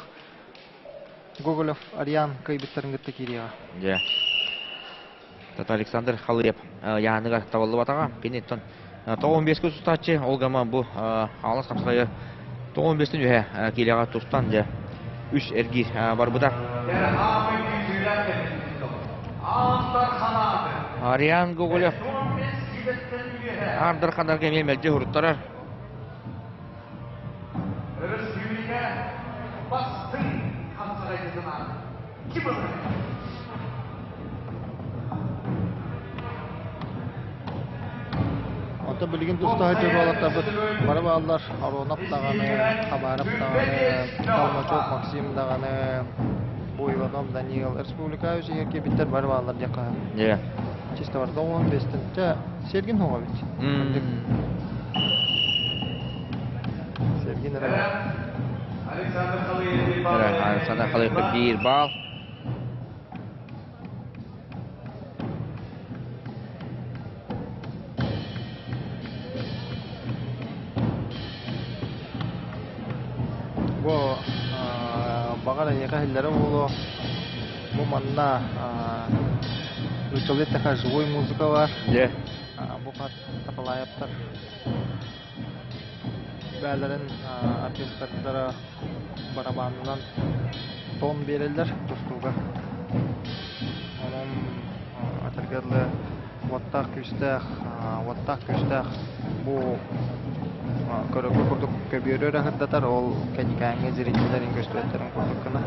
Гоголев Ариан кайбеттерингетте Кирига. Же. Тата Александр Халыев яныга табылды батага. Кенеттен 15 устачы Олгама бу алыс капсагы 15-тен үһә килега тустан же 3 эрги бар буда. Ариан Гоголев Ардар Хандарга мелмелде хуруттарар. Ата билген туста жобалатта бары балдар Аронап таганы, Хабаров таганы, Алмачев Максим таганы, Бойванов Даниил Республика үҗәгә биттер бары балдар яка. Же. Чисто бар 15-тә Сергин хога бит. Сергин Александр Халыев. Александр Халыев 1 балл. Бу багара яка хилләре булу. Бу манна училище ха живой музыка бар. Же. Бу хат Аталаевтар. Бәләрен оркестрдары барабанынан тон берелдер тустуга. Onun атыргарлы ваттак күстәх бу көрөккө курдук көбүрөр ахырдатар ол кәникәңе зрительлерин көстөрөттерин курдук кына.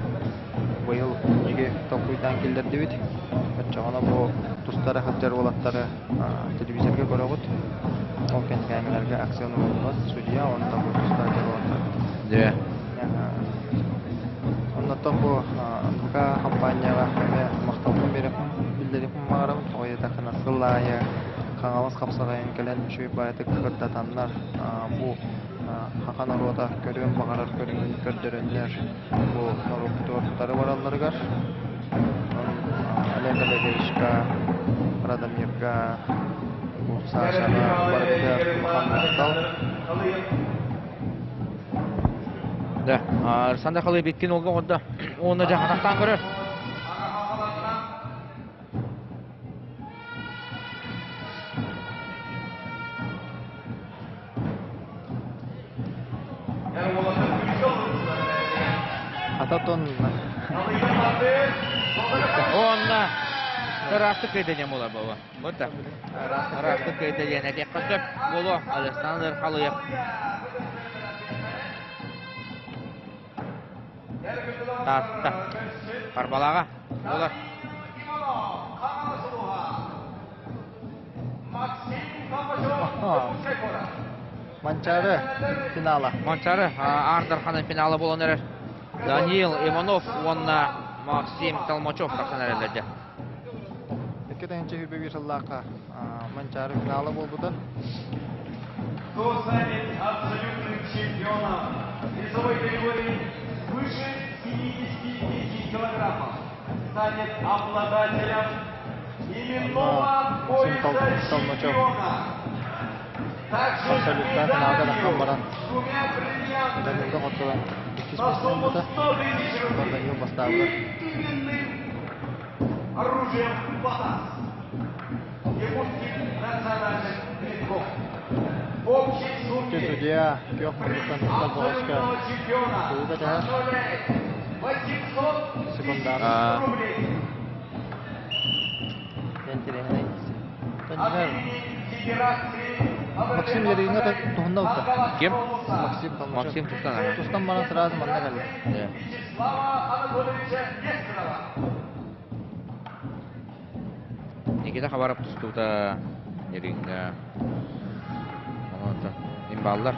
Быйыл неге топуйдан келдер дебит. Чагана бу тустары хаттар болаттары телевизорга көрөгөт. Ол кәникәңеләргә акцион булмас, судья онда бу тустары болаттар. Же. Онда бу НК компанияга макталып берип билдирип магарам тоyda кынасылая Каңалас капсагайын келен шөй байды кырдатаннар бу хакан народа көргөн багарар көрдөрөннөр бу норуктуктары баралларга Олег Олеговичка Радомирга бу Сашага барып Мухаммадтал Да, Александр Халыев биткен олга онда. Оны жаханактан көрөр. Ататон Онна Расты кайдене мола баба. Вот так. Расты кайдене тек кытып боло Александр Халыев. Татта. Карбалага. Болар. Манчары финала. Манчары Ардарханын финалы болон эрер. Даниил Иванов, онна Максим Толмачев тахсанарелерде. Экеденче хүбеги жыллака Манчары финалы болбудан. Кто станет абсолютным чемпионом весовой категории выше 75 килограммов, станет обладателем именного пояса чемпиона. Также двумя бриллиантами на сумму 100 тысяч рублей и именным оружием БАТАС. Якутских национальных клинков. В общей сумме Судья чемпиона составляет 800 тысяч рублей. От имени Федерации Максим Еринга тухында утта. Кем? Максим Толмачев. Максим Тустан. Тустан бара сразу манна калды. Вячеслава Анатольевича Нестерова. Никита Хабаров тустута Еринга. Онда имбаллар.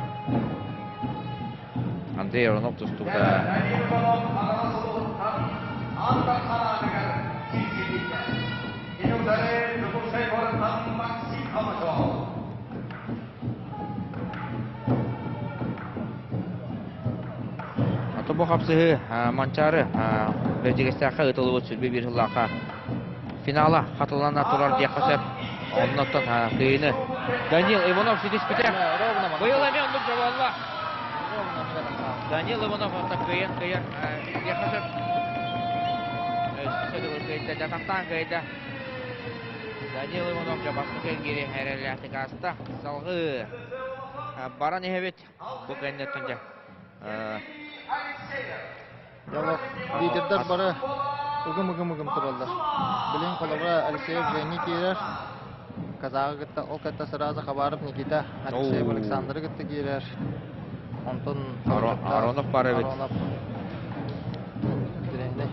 Андрей Аронов тустута. Даниил Иванов, Антон Ханагер, Сизилика. bu kapsığı mançarı böcekesaka ıtılığı sürbe bir hıllaka finala katılana turar diye kasep ondan kıyını Daniel Ivanov sidis biter. Bıyıl emin onluk cevalla. Daniel Ivanov hatta kıyın diye kasep Södülür kıyıda jataktan kıyıda Daniel Ivanov jabasını geri hereliyatı kasta salgı baran ehebet bu kennetince Yalak liderler bara ıgım turallar. Bilen kolabra Alexeyev Zeyni girer. Kazağı gitti, o katta sırada kabarıp Nikita Alexeyev Alexander'ı gitti girer. Ondan Aronov var evet. Aronov. Direğinde.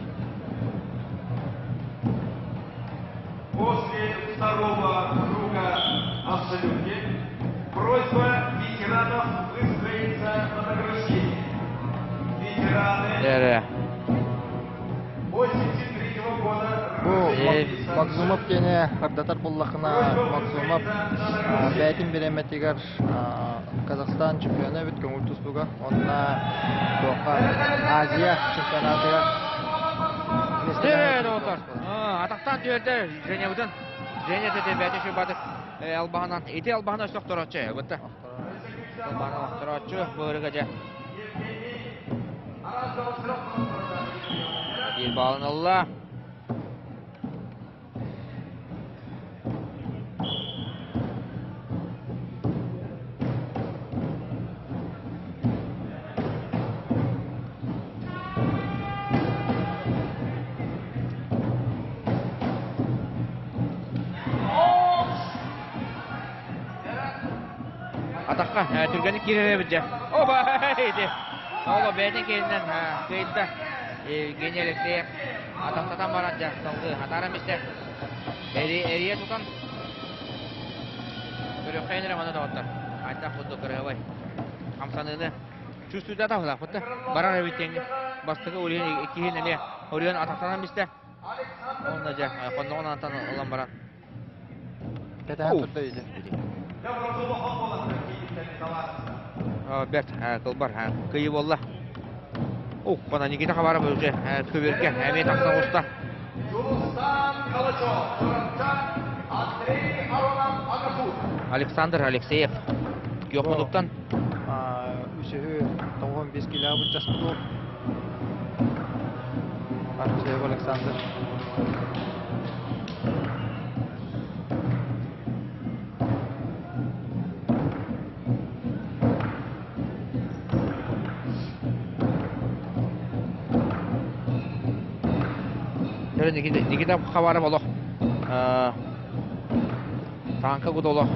После второго круга абсолютки просьба ветеранов выстроиться на награждение. Ветераны Dere. 83-го года Bu рождения. Makzumov gene Kardatar bullakına Makzumov bәйтин береметтигер Казахстан чемпионы бит көңүл тустуга. Онна Доха Азия чемпионатыга. Dere otar. Атактан жерде Женя бүтін. Женя тете бәті şu batık. Albağынан, eti albağına soqtur atçı. Gıtta. Albağına soqtur atçı. Böğrü gece. Bir balın Allah. Atakka, Türkan'ı kireye bitecek. Oba, heydi. Oba, beyden kelinden, kıyılda. Genellikle ataktan baranca, salgı, hatarım işte. Eriye tutan. Böyle kaynırım ana da otur. Hatta kutu kırığı vay. Kamsanını. Şu suda da var, kutu. Baran evittiğini. Bastığı uliyen ikihin ele. Uliyen ataktan işte. Onunca, konduğun anatan olan baran. Keten turda idi. Bert, kılbar, kıyı bolla. Bana Nikita kabarı bölge, köbürken, emeği taksan usta. Юлстан Калачев, Туркман, Андрей Аронов, Агапур. Alexander Alexeyev. Gökmenuk'tan. Üçühü 15 kilo bu çaspıdı. Alexeyev Alexander. Nikita kabarı bolu. Tanka kudolu.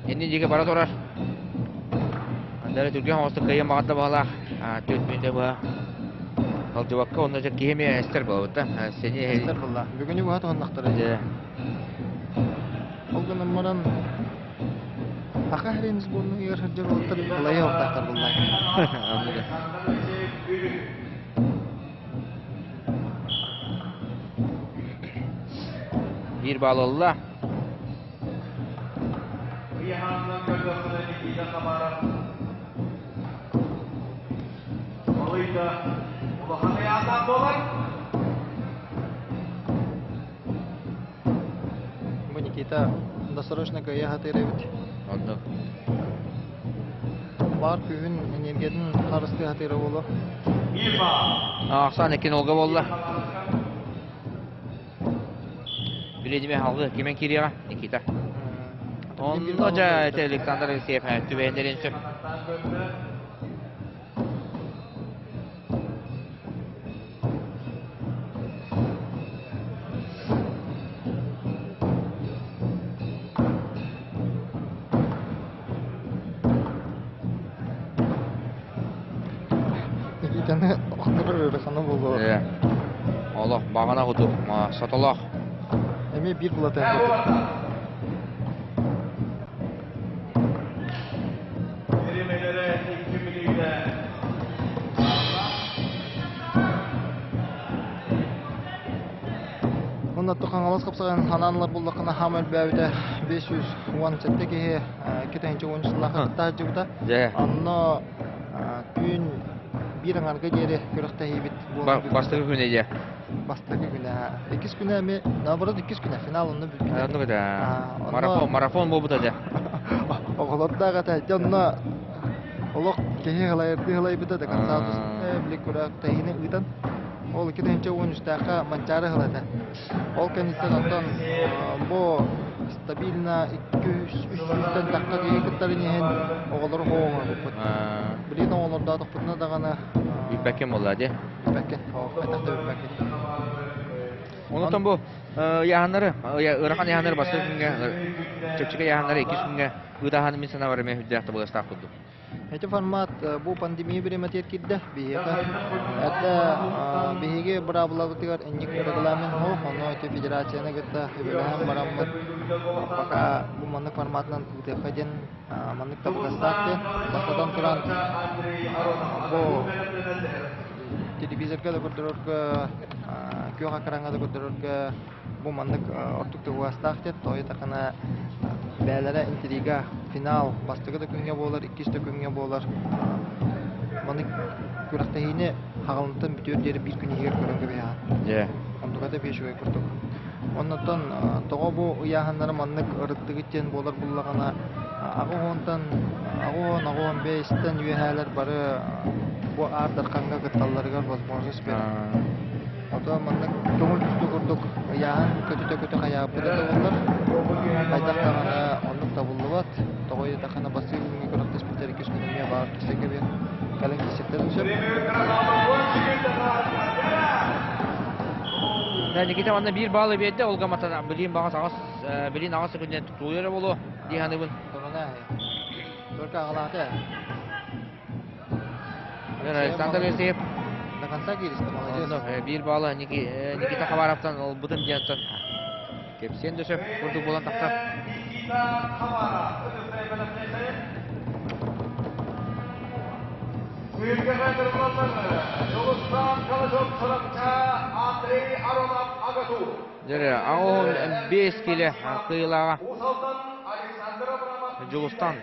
Endi jige bara sorar. Dari Türkiye havası kıyım bağıtta bağla. Türkmen'de bu. Kalcıvakka onunca kihimi ester bağıtta. Seni Estağfurullah. Bugün bu hat onnaktırı. O gün onların Haqa heriniz bunu yer hıcır oltar kolay oltaklar bunlar. Anladım. Bir bağlılla. Kıyahanın gölgesine Nikita kabarı. Malıydı. Ulahanı yandan dolar. Bu Nikita досрочно кая хатырыбыт. Anladım. Бар күйін энергиядан қарысты хатыры болу. Мирба. Aksan ekin olga bolla. Bilecime halgı kimen kiriya? Nikita. Onunca Alexander Alexeyev tübeğinlerin sür. Nikitаны оқтырыр өресаны болу. Allah bağına kutu. Satolak. Эми бир булатын болу. Kelimeleri iklimiliyle. Онда тоқан алас қапсаған хананлар болдықына хамел бәуді 500 уан сәттеге кетенші ойыншыларға тәжібіді. Же. Анна күн bir anarga geri körükte hibit. Бастығы күн еді. Bastırgı güne. 2 güne mi? Ne var 2 güne final onu bildim. Onu da Onunla- марафон болу да. Oğlotda gata canna. Olok kehi halay bida da kansatus. Blik kurak tahini utan. Ol iki tane oyun üstaka mancara halada. Ol kanisten ondan bu stabilna 200-300'den dakika geyiklerini hen oğulları hoğuma bu. Bilin oğullarda topluna da gana Үйпәкем олар де. Bekke. Aytakta bir bekke. Онотон бу яһаннары, ыракан яһаннары бастыр күнгә, чөпчүгә яһаннары 2 күнгә ыдаһаны мин сана бармы хүддәкте булыста кудду. Это формат bu pandemiya bir mater kidde biheka. Это биһиге браблабытыгар энник регламент хо, оно это федерацияны гытта хебеләһәм бараммыт. Пока бу маннык форматынан үтәхәден маннык табыстатты. Бастадан туран бу телевизорга да көрдөрөргө, күйга караңга да көрдөрөргө бу маннык ортукту вастахты, той такана бәләре интрига финал бастыгы да күнгә болар, 2 күнгә болар. Маннык күрәктәһине хагалынтын бүтөр дәре бир күн егер көрөнгө бия. Же. Ондуга да бешугай курдук. Оннотон тога бу уяһаннары маннык ырыттыгытен болар буллагана агон бестен юһәләр бары бу артыр канга гытталларга возможность бер. Ото маннык көңүл түстү курдук. Уяһан көтө хаяпы да болар. Айтактагана оннук табылыбат. Тогой такана басыгы көрөктө спитер 2 күнгө бар кисеге бер. Кален кисеттер үсөп. Да, Никита ванна бир балы берди, Олга матана билин багас агас, билин агас күндөн туктуулары болу. Диханыбын. Торона. Только агалата. Александр Есеев. До конца киристе, молодец. Бир балы Никита Хабаровтан ол бутын диянтан. Кепсен дөшөп, курдук болан тактап. Ülke kaydırmaları, Yolustan Kalıcok Çorapça, Andrei Aronov Agatu. Жere, ау 5 келе кыйлага Usal'dan Alexander Abramov. Жулустан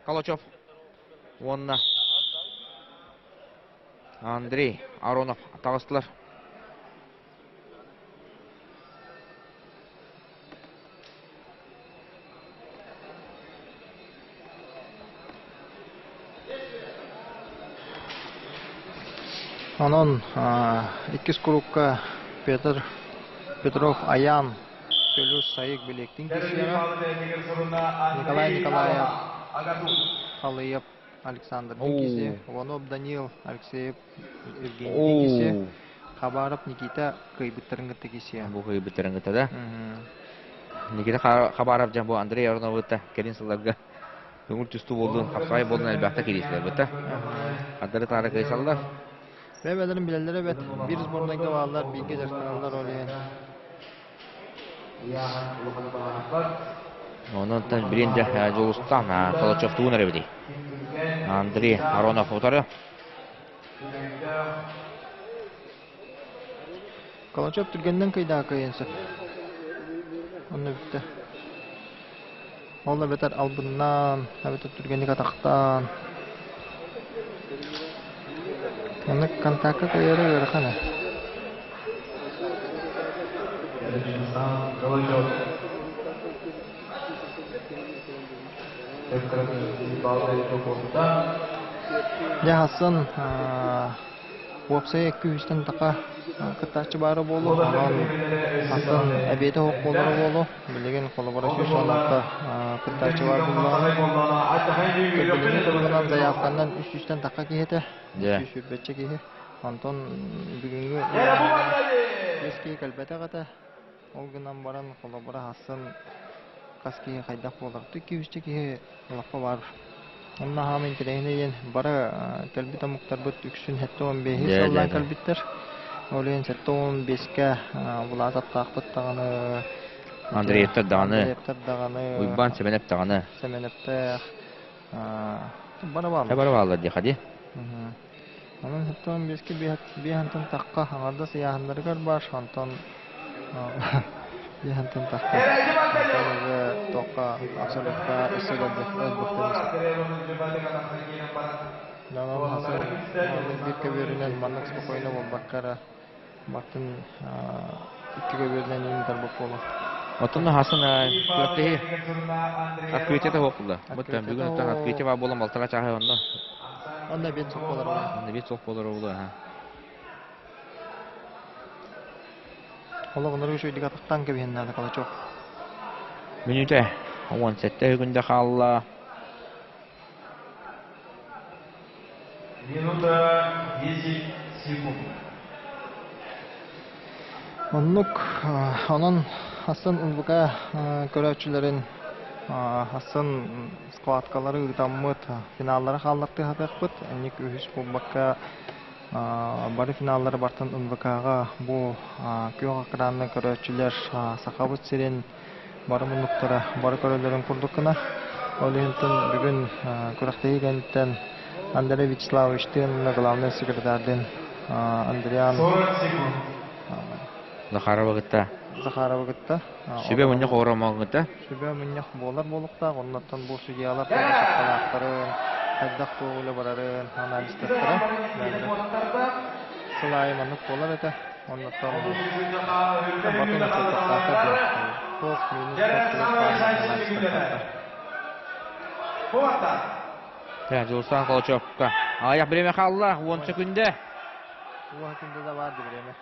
Калачев. Онна Андрей Аронов тагыстылар. Onun 2 kurukka Petrov Ayan Pölüs Sayık Bilektin kişileri Nikolay Nikolayev Halıyev Alexander Dinkisi Иванов Данил Алексеев Евгений Dinkisi Хабаров Никита Кайбыттарынгыты кişi. Бу кыйбыттарынгыта да. Никита Хабаров жан бу Андрей Ароновыта келин сыларга көңүл түстүү болду. Капсай болду албакта келишлер бата. Адары тары кайсалдар. Bebelerin bilenleri evet bir sborundaki bağlılar bilgi jartkanlar oluyor. Ondan birinci Жулустан Калачев туунары бди. Андрей Аронов отары. Kalaçop Türgen'den kıydı kıyınsa. Onu bitti. Ola beter albından, evet Türgen'lik ataktan. Onu kantakka kıyarı görükene. Ya Hasan Wapsaya 200'den taka kıtaçı barı bolu. Hasan ebiyete hok bolları bolu. Bilegen kolaborasyon şanlıkta kıtaçı var bulunağını. Kıtaçı turgunan zayafkandan 300'den taka kihete. 300 ürbetçe kihe. Anton bugünkü eski kalbete kata. Ol günden baran kolabora Hasan kaskiye kaydak bolardı. 200'de kihe lafı var. Onunla hamın tireyneyen bara kalbita muktarbut üksün hette 15'i sallan kalbitler. Oleyen sette 15'ke bulasat taqpıt dağını Андрей Евтардағаны, dağını Уйбан Семенептағаны. Semenepte bara var. Хабар баллар дихади. Onun hette 15'ke bir hantan taqqa hangada siyahanlargar var. Hantan bir hantan taqqa. Toqa absolutka isegeldi. Nanam hasıl bir köbüründen manlık spokojno bolbakkara baktın iki köbüründen iyi tarбы болу. Отын хасын көттеһи открытие оқылды. Бұттан бүгін оттан открытие бар болам алтыға чаһай онда. Onda bir çok olur var. Онда бет соқ болар олды. Ola onları şu diga taktan gibi hennada kala çok. Минуте 17 күндә қалла. Минута 10 секунд. Onluk onun Hasan Ulbuka körәүчеләрен Hasan skvatkaları ытаммыт финаллары халлыкты хатакпыт. Ник үһүс булбакка бары финаллары бартын Улбукага бу күйөк акранны көрәүчеләр сахабыт сирен бары мунуктара бары көрәләрен курдукына. Олентен бүгүн көрәктәйгәндән Андрей Вячеславовичтен главный секретарьден Андриан 40 секунд. Захарова гытта. Захарова гытта. Шүбе мөнне хорамагы гытта. Шүбе мөнне болар болукта, оннан бу судьялар тарапкаларын, кайдак тоолы барарын, аналисттары. Сылай манып болар эте. Оннан Тән Жулсан Колчокка. Аяк биреме халла 10 секунде. Bu hakimde de vardı bireme.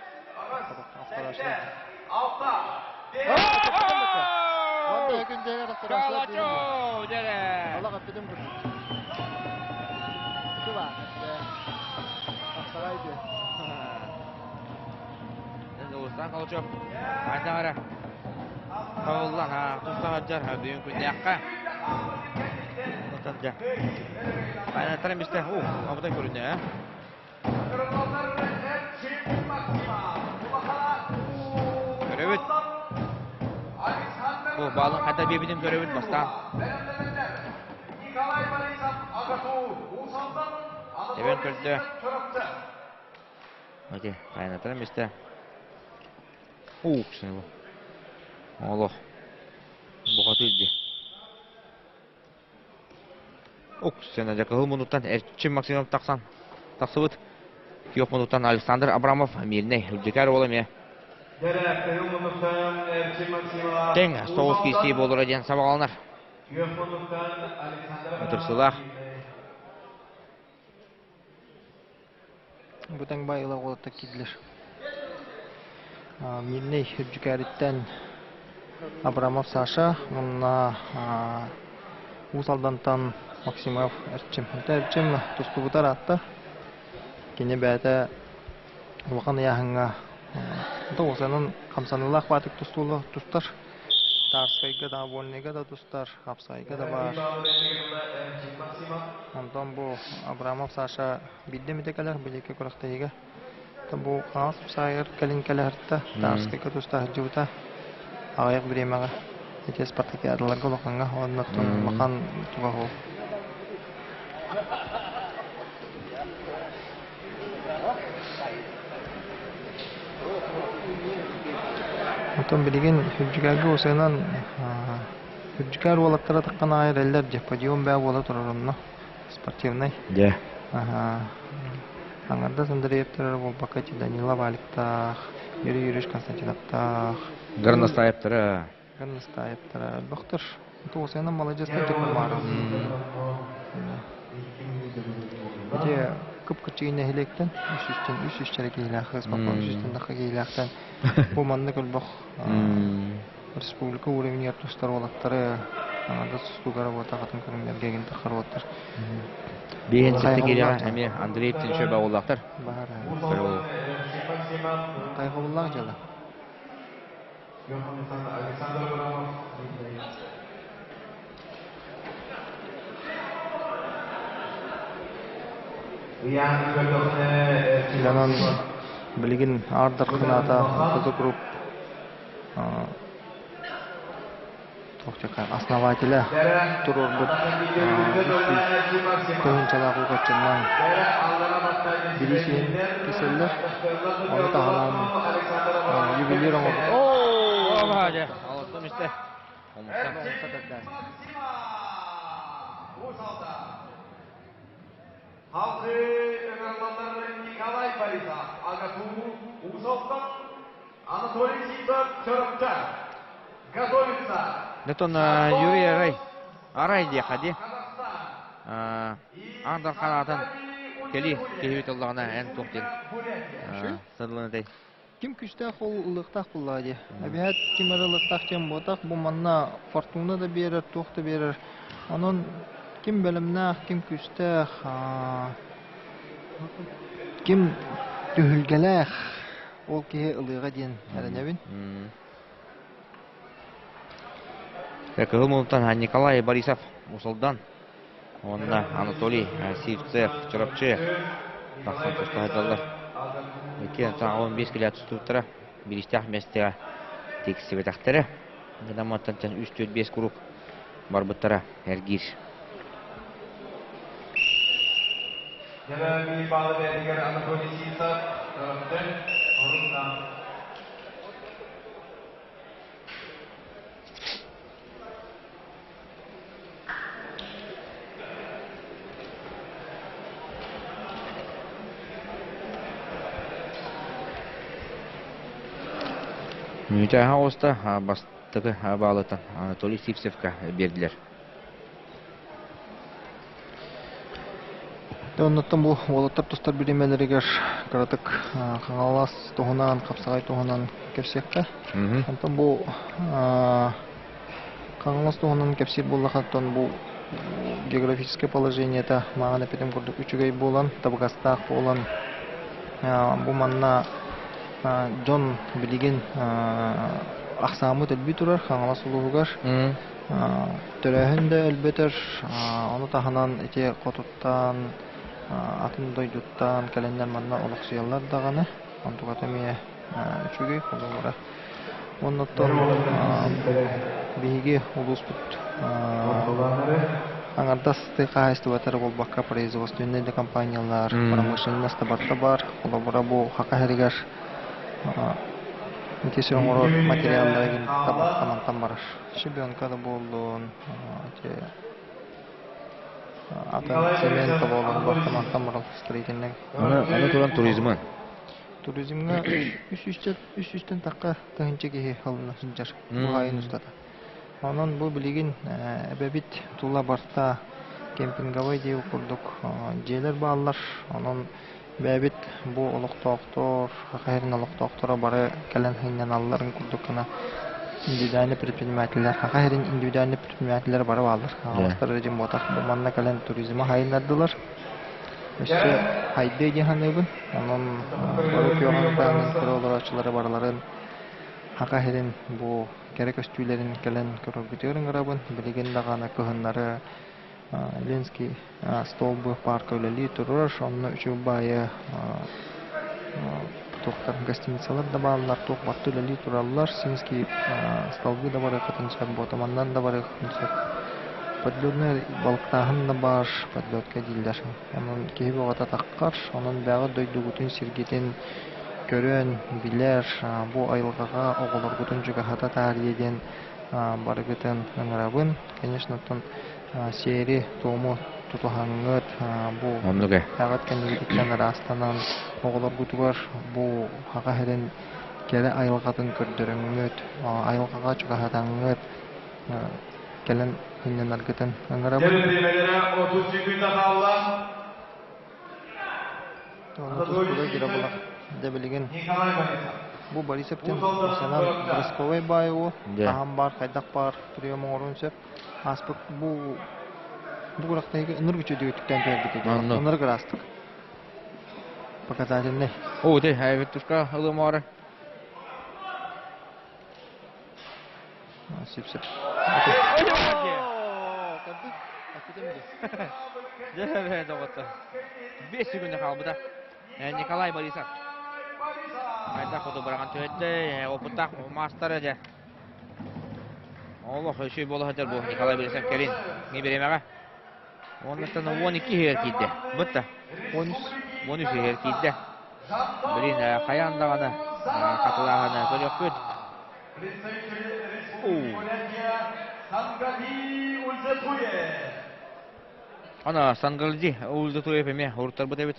Arkadaşlar. Altta. Onda hakimde arkadaşlar. Колчок дере. Allah katledim bu. Şu var. Saraydı. Жулсан Колчок. Айдагара. Кавуллан тустагаджар бүгүн күндө якка. Отатja. Aynen tarım işte. Abudan görünüyor ha. Görevit. Bağlan hatta birbirinin görevit bastan. Evet gördü. Hadi kaynatalım işte. Şimdi bu. Allah. Bu katı öldü. Sen de kahıl minuttan erçin maksimum taksan. Taksıvıt. Yok minuttan Alexander Abramov mirne. Hüccekar olam ya. Тең Столовский сей болыр аден сабағалынар. Отырсылақ. Бұтан байыла қолатта кеділер. Мирней Hüccekariттен Абрамов Саша. Мұнна Усалдантан Максимов Эрчим. Эрчим тұсты бұтар атты. Кені бәті Уақан яғыңа Осының қамсанылақ батық тұстулы тұстар. Тарскайға да, Волнега да тұстар, Хапсайға да бар. Ондан бұл Абрамов Саша білді меді кәлер, білеке көріқтейге. Бұл Хапсайғыр кәлін кәлерді, Тарскайға тұстар жүвіта. Ағаяқ біремеға. Ете Спартаки адыларға лоқанға, оннаттың лоқан тұға ғол. Ondan bilgin Hüccekari olsanan Hüccekari olattara taqqan ayır eller je podium bä bola turarımna спортивный. Да. Аңарда Сандрыевтер болбакачы Данила Валиктах, Юрий Юрьевич Константиновтах, Горностаевтары. Горностаевтер. Доктор, то осанан молодец деп бар. Эти кыпкычыгына хелектен 300 чарки илахыз бакон 300 дакка илахтан бу манны кылбак республика уровня тустар олаттары анда сустугара бота хатын көрүмдөргө ген тахарваттар. Бен сеттегелер эми Андрей Тинчебе олактар. Бар. Бирөө. Кайгыллак жала. Jangan bilgin ardar khinata foto grup to'xtagan основателя tururgut ko'nchalar o'qitchidan bilishim kesillar onu tahanan юбилей oldu. Oo, hadi. Aldım işte. Halkı Ömerlanları Nikolay Борисов, Агату Усовцев, Анатолий Сидоров, Чорокча. Готовится. Нетон Юрий Арай дияқади. Аңдар қанатын кели кehbetullarına en toqtin. Sırlığınday. Ким күстәх ул ылыктак буллади. Әбият ким ылыктак тем ботак бу манна фортуна да берер, тохты берер. Анын ким белемнәх, ким күстәх, ким түһүлгәләх ул ки ылыга дин әрәнәбин. Кылмылтан Николай Борисов усалдан. Онна Анатолий Сивцев, Чорапчы. Тахсан тустайдалар. Кен тагы 15 кило тустыра. Биристях местеге тексибе тахтары. Гынаматтан 3-4-5 круг бар буттара Эргир. Jadi pada dari Anatoli Sisa, Chorokcha, Orundan. Mütəh hausta bastığı bağlıtan Anatoliy Sivsevka berdiler. Оннан бу волоттар тустар биремелеригер каратык каңалас тоһунан капсагай тоһунан кепсекка. Онтон бу каңалас тоһунан кепсир буллахаттан бу географическое положениеда магана петем курдук үчүгөй булан табгастак булан бу манна Джон билеген аксамы төлбү турар каңалас улуугар. Төрөһүндө элбетер аны таханан эти котуттан атын дойдуттан календар манна олоксуялар даганы антугатамия үчүгөй колора. Оннотон биги улуспут аңардас тыкайстыбатар болбакка производственный компаниялар, промышленность табарта бар, колобора бу хакахеригер Итесөңөрөт материалдарын табактамантан барар. Шибенка да болдун. Ата цемент болдун, бактамантан барар строительный. Аны туран туризмы. Туризмга 300-тен такка тагынчеге халына сынчар. Бу айын устата. Анан бу билигин эбебит тула барта кемпинговой деп курдук. Жерлер баалар. Анан бәбит бу олоктоктор, хакайрын олоктоктора бары кален хиннен алларын курдукана индивидуальный предпринимательлер, хакайрын индивидуальный предпринимательлер бары алар. Алар режим ботак бу манна кален туризмы хайнадылар. Эшсе хайды диханыбын, анан бары күйөгөн кырылдырачылары барларын хакайрын бу керек өстүйлерин кален көрөбүтөрүн гарабын, билеген дагана кыһыннары Ленский столбы парка үлели турар, онны үчү байы тоқтар гостиницалар да баалар, тоқ батты үлели тураллар, Синский столбы да бары кытынчак, ботамандан да бары кытынчак. Подлёдный балктахын да бар, подлёдка дилдер. Онын кейбі оғата таққар, онын бағы дойдугутын сиргетен көрөн, билер, бу айылғаға оғылар гутын жүгі хата тариден бары гытын ыңырабын. Конечно, сери тому тутухаңыт бу тагат кенигиттен растанан оголор гутугар бу хакахеден келе айылгатын көрдөрөңөт айылгага чугахатаңыт келен хиннен аргытын аңарабы. Terbiyemelere 30 sekunda kaldı. Дебилеген Nikolay Борисов. бу Борисовтен санам Бросковой байы таган бар, кайдак бар, прием орунсеп аспык бу бурактайга энергичү дегеттен берди. Онор грастык. Показательный. О, ты хайветтушка ылымары. Сипсеп. Жебе доготто. 5 секунд калды да. Николай Борисов. Айда коду барган төттө, опуттак мастер же. Аллах өшөй боло хатер бу Николай Борисов келин. Не беремега. Оннан 12 хер кийди. Бутта. 13 хер кийди. Билин каяндаганы, катылаганы көрөкөт. Республика Сангали Ульзетуе. Ана Сангалди улды туеп эме уртар бу дебит.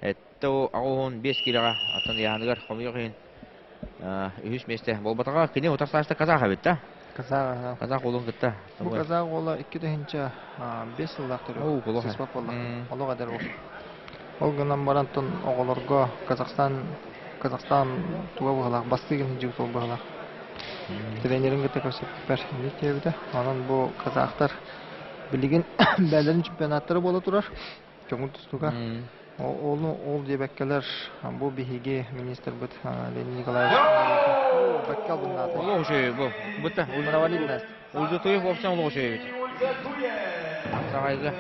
Этто агон 5 килога атын яныгар хомыйгын. Үһүс месте болбатага кине утарсашта казаха бит та. Каза Казак улун гытта. бу каза ола 2-нче 5 еллар Оо, турып. болоха. Сеспак болду. Олога дер бу. Ол гынан барантын оголорго Казахстан туга бугалак бастыгын жыгыт ол бугалак. Тренерин гыта көрсөтүпөр. Не тебиде? Анан бу казактар билигин бәлерин чемпионаттары бола турар. Чоңун тустуга. Ол дебеккелер бу биһиги министр бит Леонид Николаевич. Баккал буннаты. Олоо шөй бу. Бутта Провалилнас. улды туеп опсаң олоо шөй бит. Сагайга.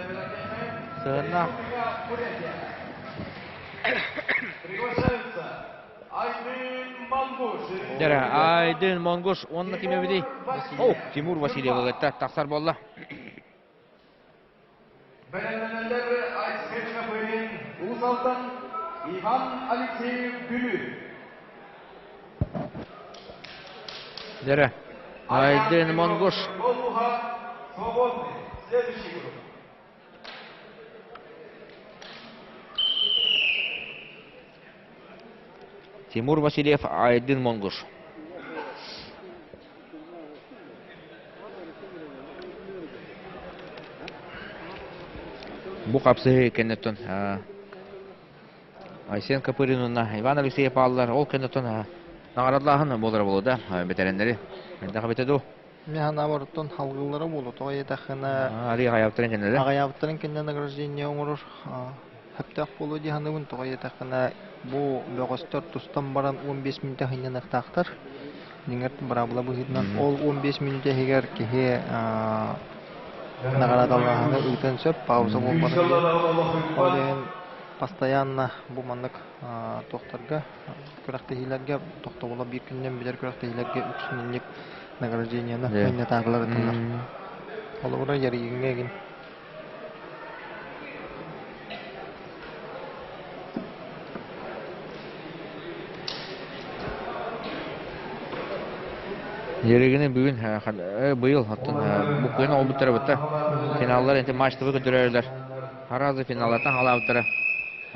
Сына. Приглашается Айдын Мангуш. Дәре Айдын Монгош онны киме биди? О, Тимур Васильев гытта таксар болла. Белененler Айсбек Шапырин, Узалдан Иван Алексеев Гülü. Дәре Айдын Монгош. Голуха свободный. Следующий групп. Тимур Васильев, Айдын Монгош. Бу капсы кеннеттен Айсен Капыринуна, Иван Алексеев аллар, ол кеннеттен наградлахын болар болуда, бетерендери. Менде бетеду. Мен абортон халгылары болу. Той тахына Ари гаяптырын кеннеде. агаяптырын кеннен награждение оңорор. Хаптак болу ди ханыбын той тахына бу бөгөстөр тустан баран 15 минутта хинен актактар. Ниңер барабла бу хитнан ол 15 минутта хегер кеhe наградаларны үтен сөп пауза болбады. Олен постоянно бу маннык токтарга көрәктәһиләргә токтобула бир көннән билер көрәктәһиләргә 3 минутлык награждениены хинне тагылар итәләр. Олыгыра ярыйгынгә Yerigini bugün bıyıl hatta bu köyün ol bitir bitti. Finallar ente maçta götürürler. Harazı finallardan hala bitir.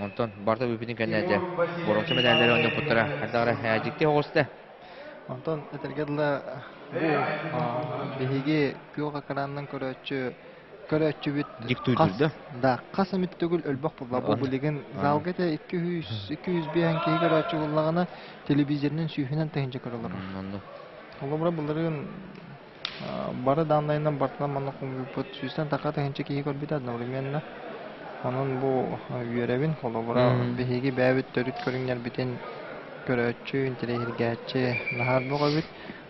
Ondan barda büyüdün kendine. Boronçu medalleri önde bitir. Hatta ciddi hoştu. Ondan etергedle bu bihiги köga karandan көрөчү бит Дик туйдурду. Да, касамит түгүл өлбөк булла. Бу билеген залгыда 200 биян кей көрөчү буллагына телевизордун сүйүнөн тегинче көрөлөр. Олобра буларын бары данлайынан бартынан мана компьютер сүйстен таката хенче кей көрбүт одновременно. Анын бу үйрөбүн олобра биһиги бәбит төрүт көрүңнөр битен көрөчү интерегергәче нахар бугабит.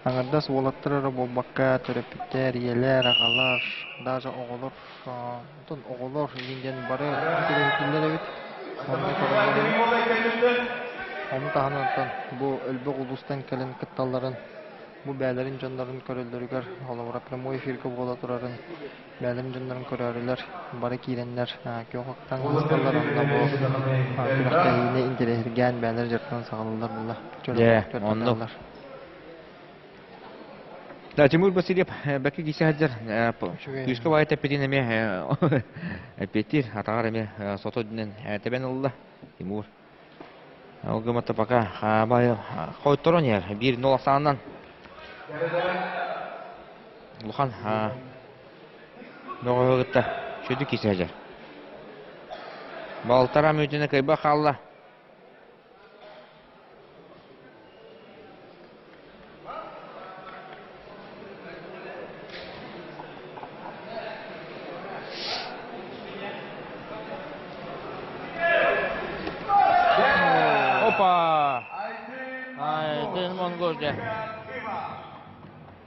Аңардас волаттырары болбакка төрөпүттер, елер, агалар, даже оголор, тон оголор инден бары көрөңтүлөр бит. Onu tahanattan bu ölbek ulustan kelen kıttaların bu bəylərin canların körüldürüger olavra prямой efirke bola turarın bəylərin canların körürler bari kirenler köqaqtan qısqallar onda bu kıraqta yine intelehirgen bəylər jartdan sağlılar bulla onluq Да, Тимур Васильев, бәкі кейсі әддер, күшкі байыт әппетін әме әппеттер, атағар әме соты дүнен әтебен ұлды, Тимур. Оғыматты бақа байы қойттырын ер, 1-0 сағынан. Лухан, ноғы ғытта, шөді кейсі әддер. Балтара мүйтіні кайба қалла. Айдын Монгожда.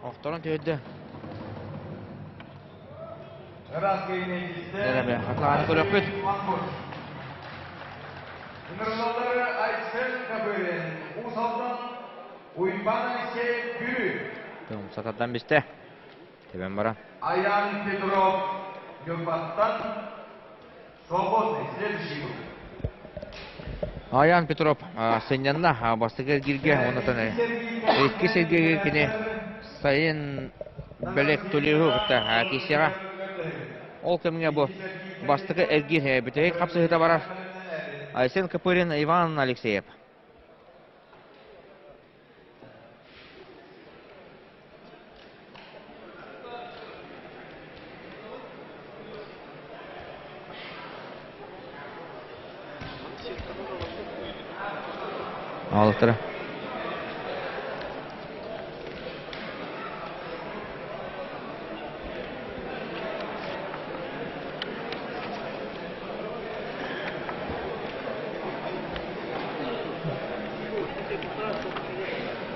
Оқтарын түйеді. Дәрәбе, қатлағаны көріп көт. Numaraları Aysel Kabir'in Uzal'dan Uyban Ayşe Gülü. Тым сатадан бесте. Тебен бара. Аян Петров Gökbat'tan Свободный. Следующий групп. Аян Петров сынянна бастыгер гирге онатан эки сергеге кене сайын белек төлеу бітті кесеға. Ол кемге бұл бастығы Эргир бітеге қапсығыта барар. Айсен Копырин, Иван Алексеев. Алықтыры.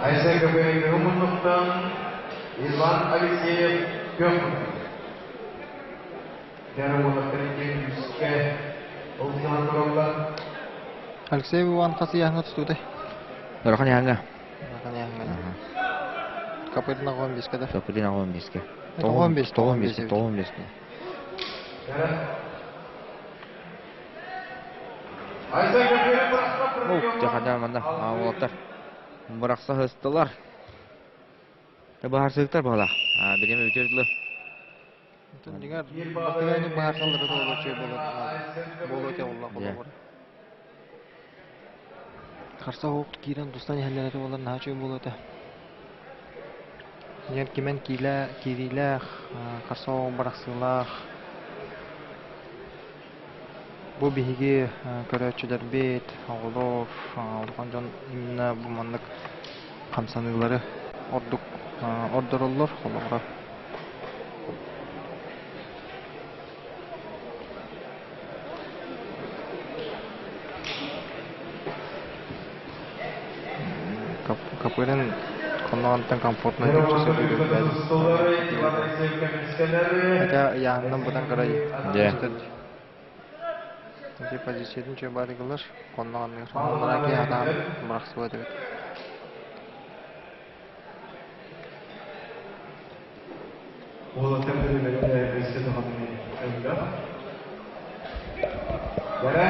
Айсен Копырин Румыновтан Иван Алексеев Петр. Алексей Иван қасы яңға тұстуды. Нұрхан яңға. Капырин ағуын бескеді. Копырин ағуын беске. 15. Айсен Копырин Брақса Жахада манда ауылаттар. Бірақса ғыстылар. Бағарсыздықтар бағала. Береме өтерділі. Дегер бастығаны бағарсалары да олачы болуыте олла қолы. Қарса оқ кейрен дұстан әлері олар нағачы болуыте. Дегер кемен кейриләқ, қарса оқ барақсылақ. Бұл бейге көрәтшілер бет, ағылов, олған жон именно бұмандық қамсанылары ордыр олар қолығыра. Капырин коннуантан комфортно жүрчүсү хотя яңынан бұдан қарай де позициядан че бары кылыр коннуанның соңынан ки адам быраксы өтөт. Ол тәмбелемелер беседі ғадымын әйді. Бәрі.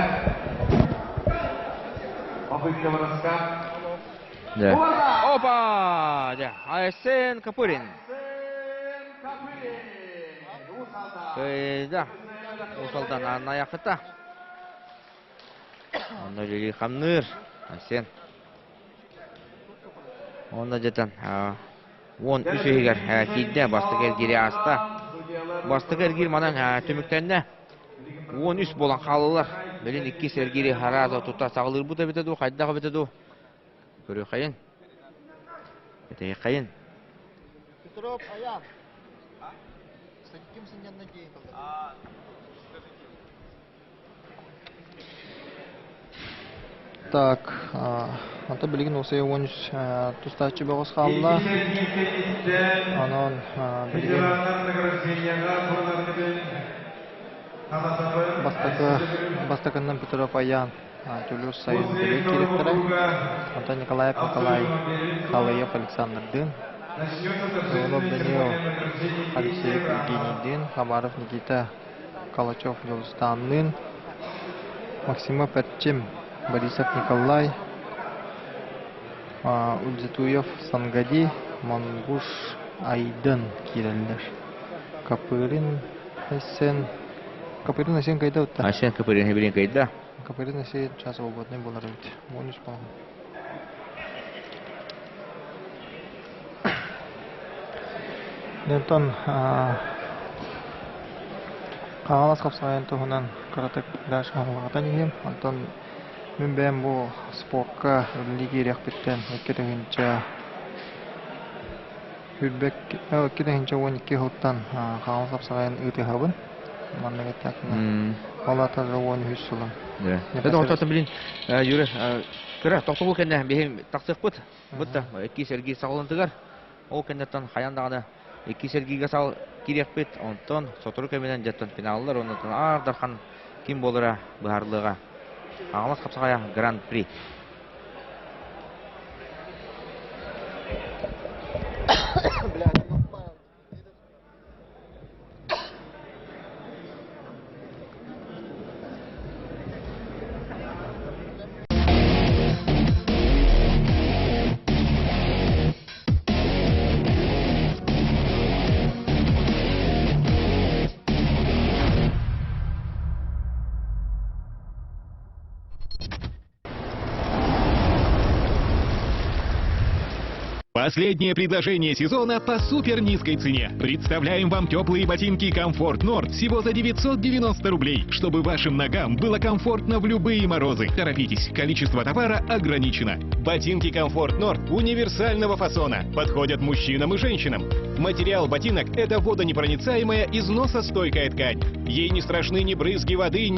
Апыйка барасқа. Опа! Айсен Копырин. Да. Усалдан арна яқыта. Оны лили қамныр. Айсен. Оны жетен. 13 егер кейді бастық әргері аста. Бастық әргері манан төміктенде 13 болан қалылар. Білін 2 сәргері хараза тұта сағылыр бұта бітеді, қайдағы бітеді. Көрі қайын. Бітеге қайын. Петров, аян. Кімсің янна кейін қалды? Так, ата білген осы 13 тұстачы бағыз қалыла. Анан білген бастықынан Петров аян. Тулюс Союз Белек директоры. Антон Николаев Николай Халаев Александр Дын. Золов Данил Алексеев Евгений Дын. Хабаров Никита Калачев Юлстан Дын. Максимов Перчим Борисов Николай. Ульзитуев Сангади. Мангуш Айдын кирелдер. Капырин Айсен кайда өтті? Айсен Копырин Хеберин кайда? Капырин Айсен час ободный болар өтті. 13 болған. Дентон қағалас қапсағайын тұғынан қаратық дәш қағалағатан егем. Антон мен бәйім бұл спортқа үлігі ерек біттен өткетігінші өткетігінші 12 ғылттан қағалас қапсағайын өте қабын. Маннығы тәкіні. Олата жауын хүс сұлым. Это он тотым білін, Юрий, көрі, тоқты бұл кәнде бейім тақсық бұд. Бұдда, 2 сәргей сағылындығар. Ол кәндеттен қаяндағыны 2 сәргейге сағыл керек бет. Онтан, сотыры көмеден жеттен финалылар. Онтан ардархан кем болыра бұхарлыға. Ағылас қапсағая Гран-при. Последнее предложение сезона по супер низкой цене. Представляем вам теплые ботинки Комфорт Норд всего за 990 рублей, чтобы вашим ногам было комфортно в любые морозы. Торопитесь, количество товара ограничено. Ботинки Комфорт Норд универсального фасона. Подходят мужчинам и женщинам. Материал ботинок – это водонепроницаемая, износостойкая ткань. Ей не страшны ни брызги воды, ни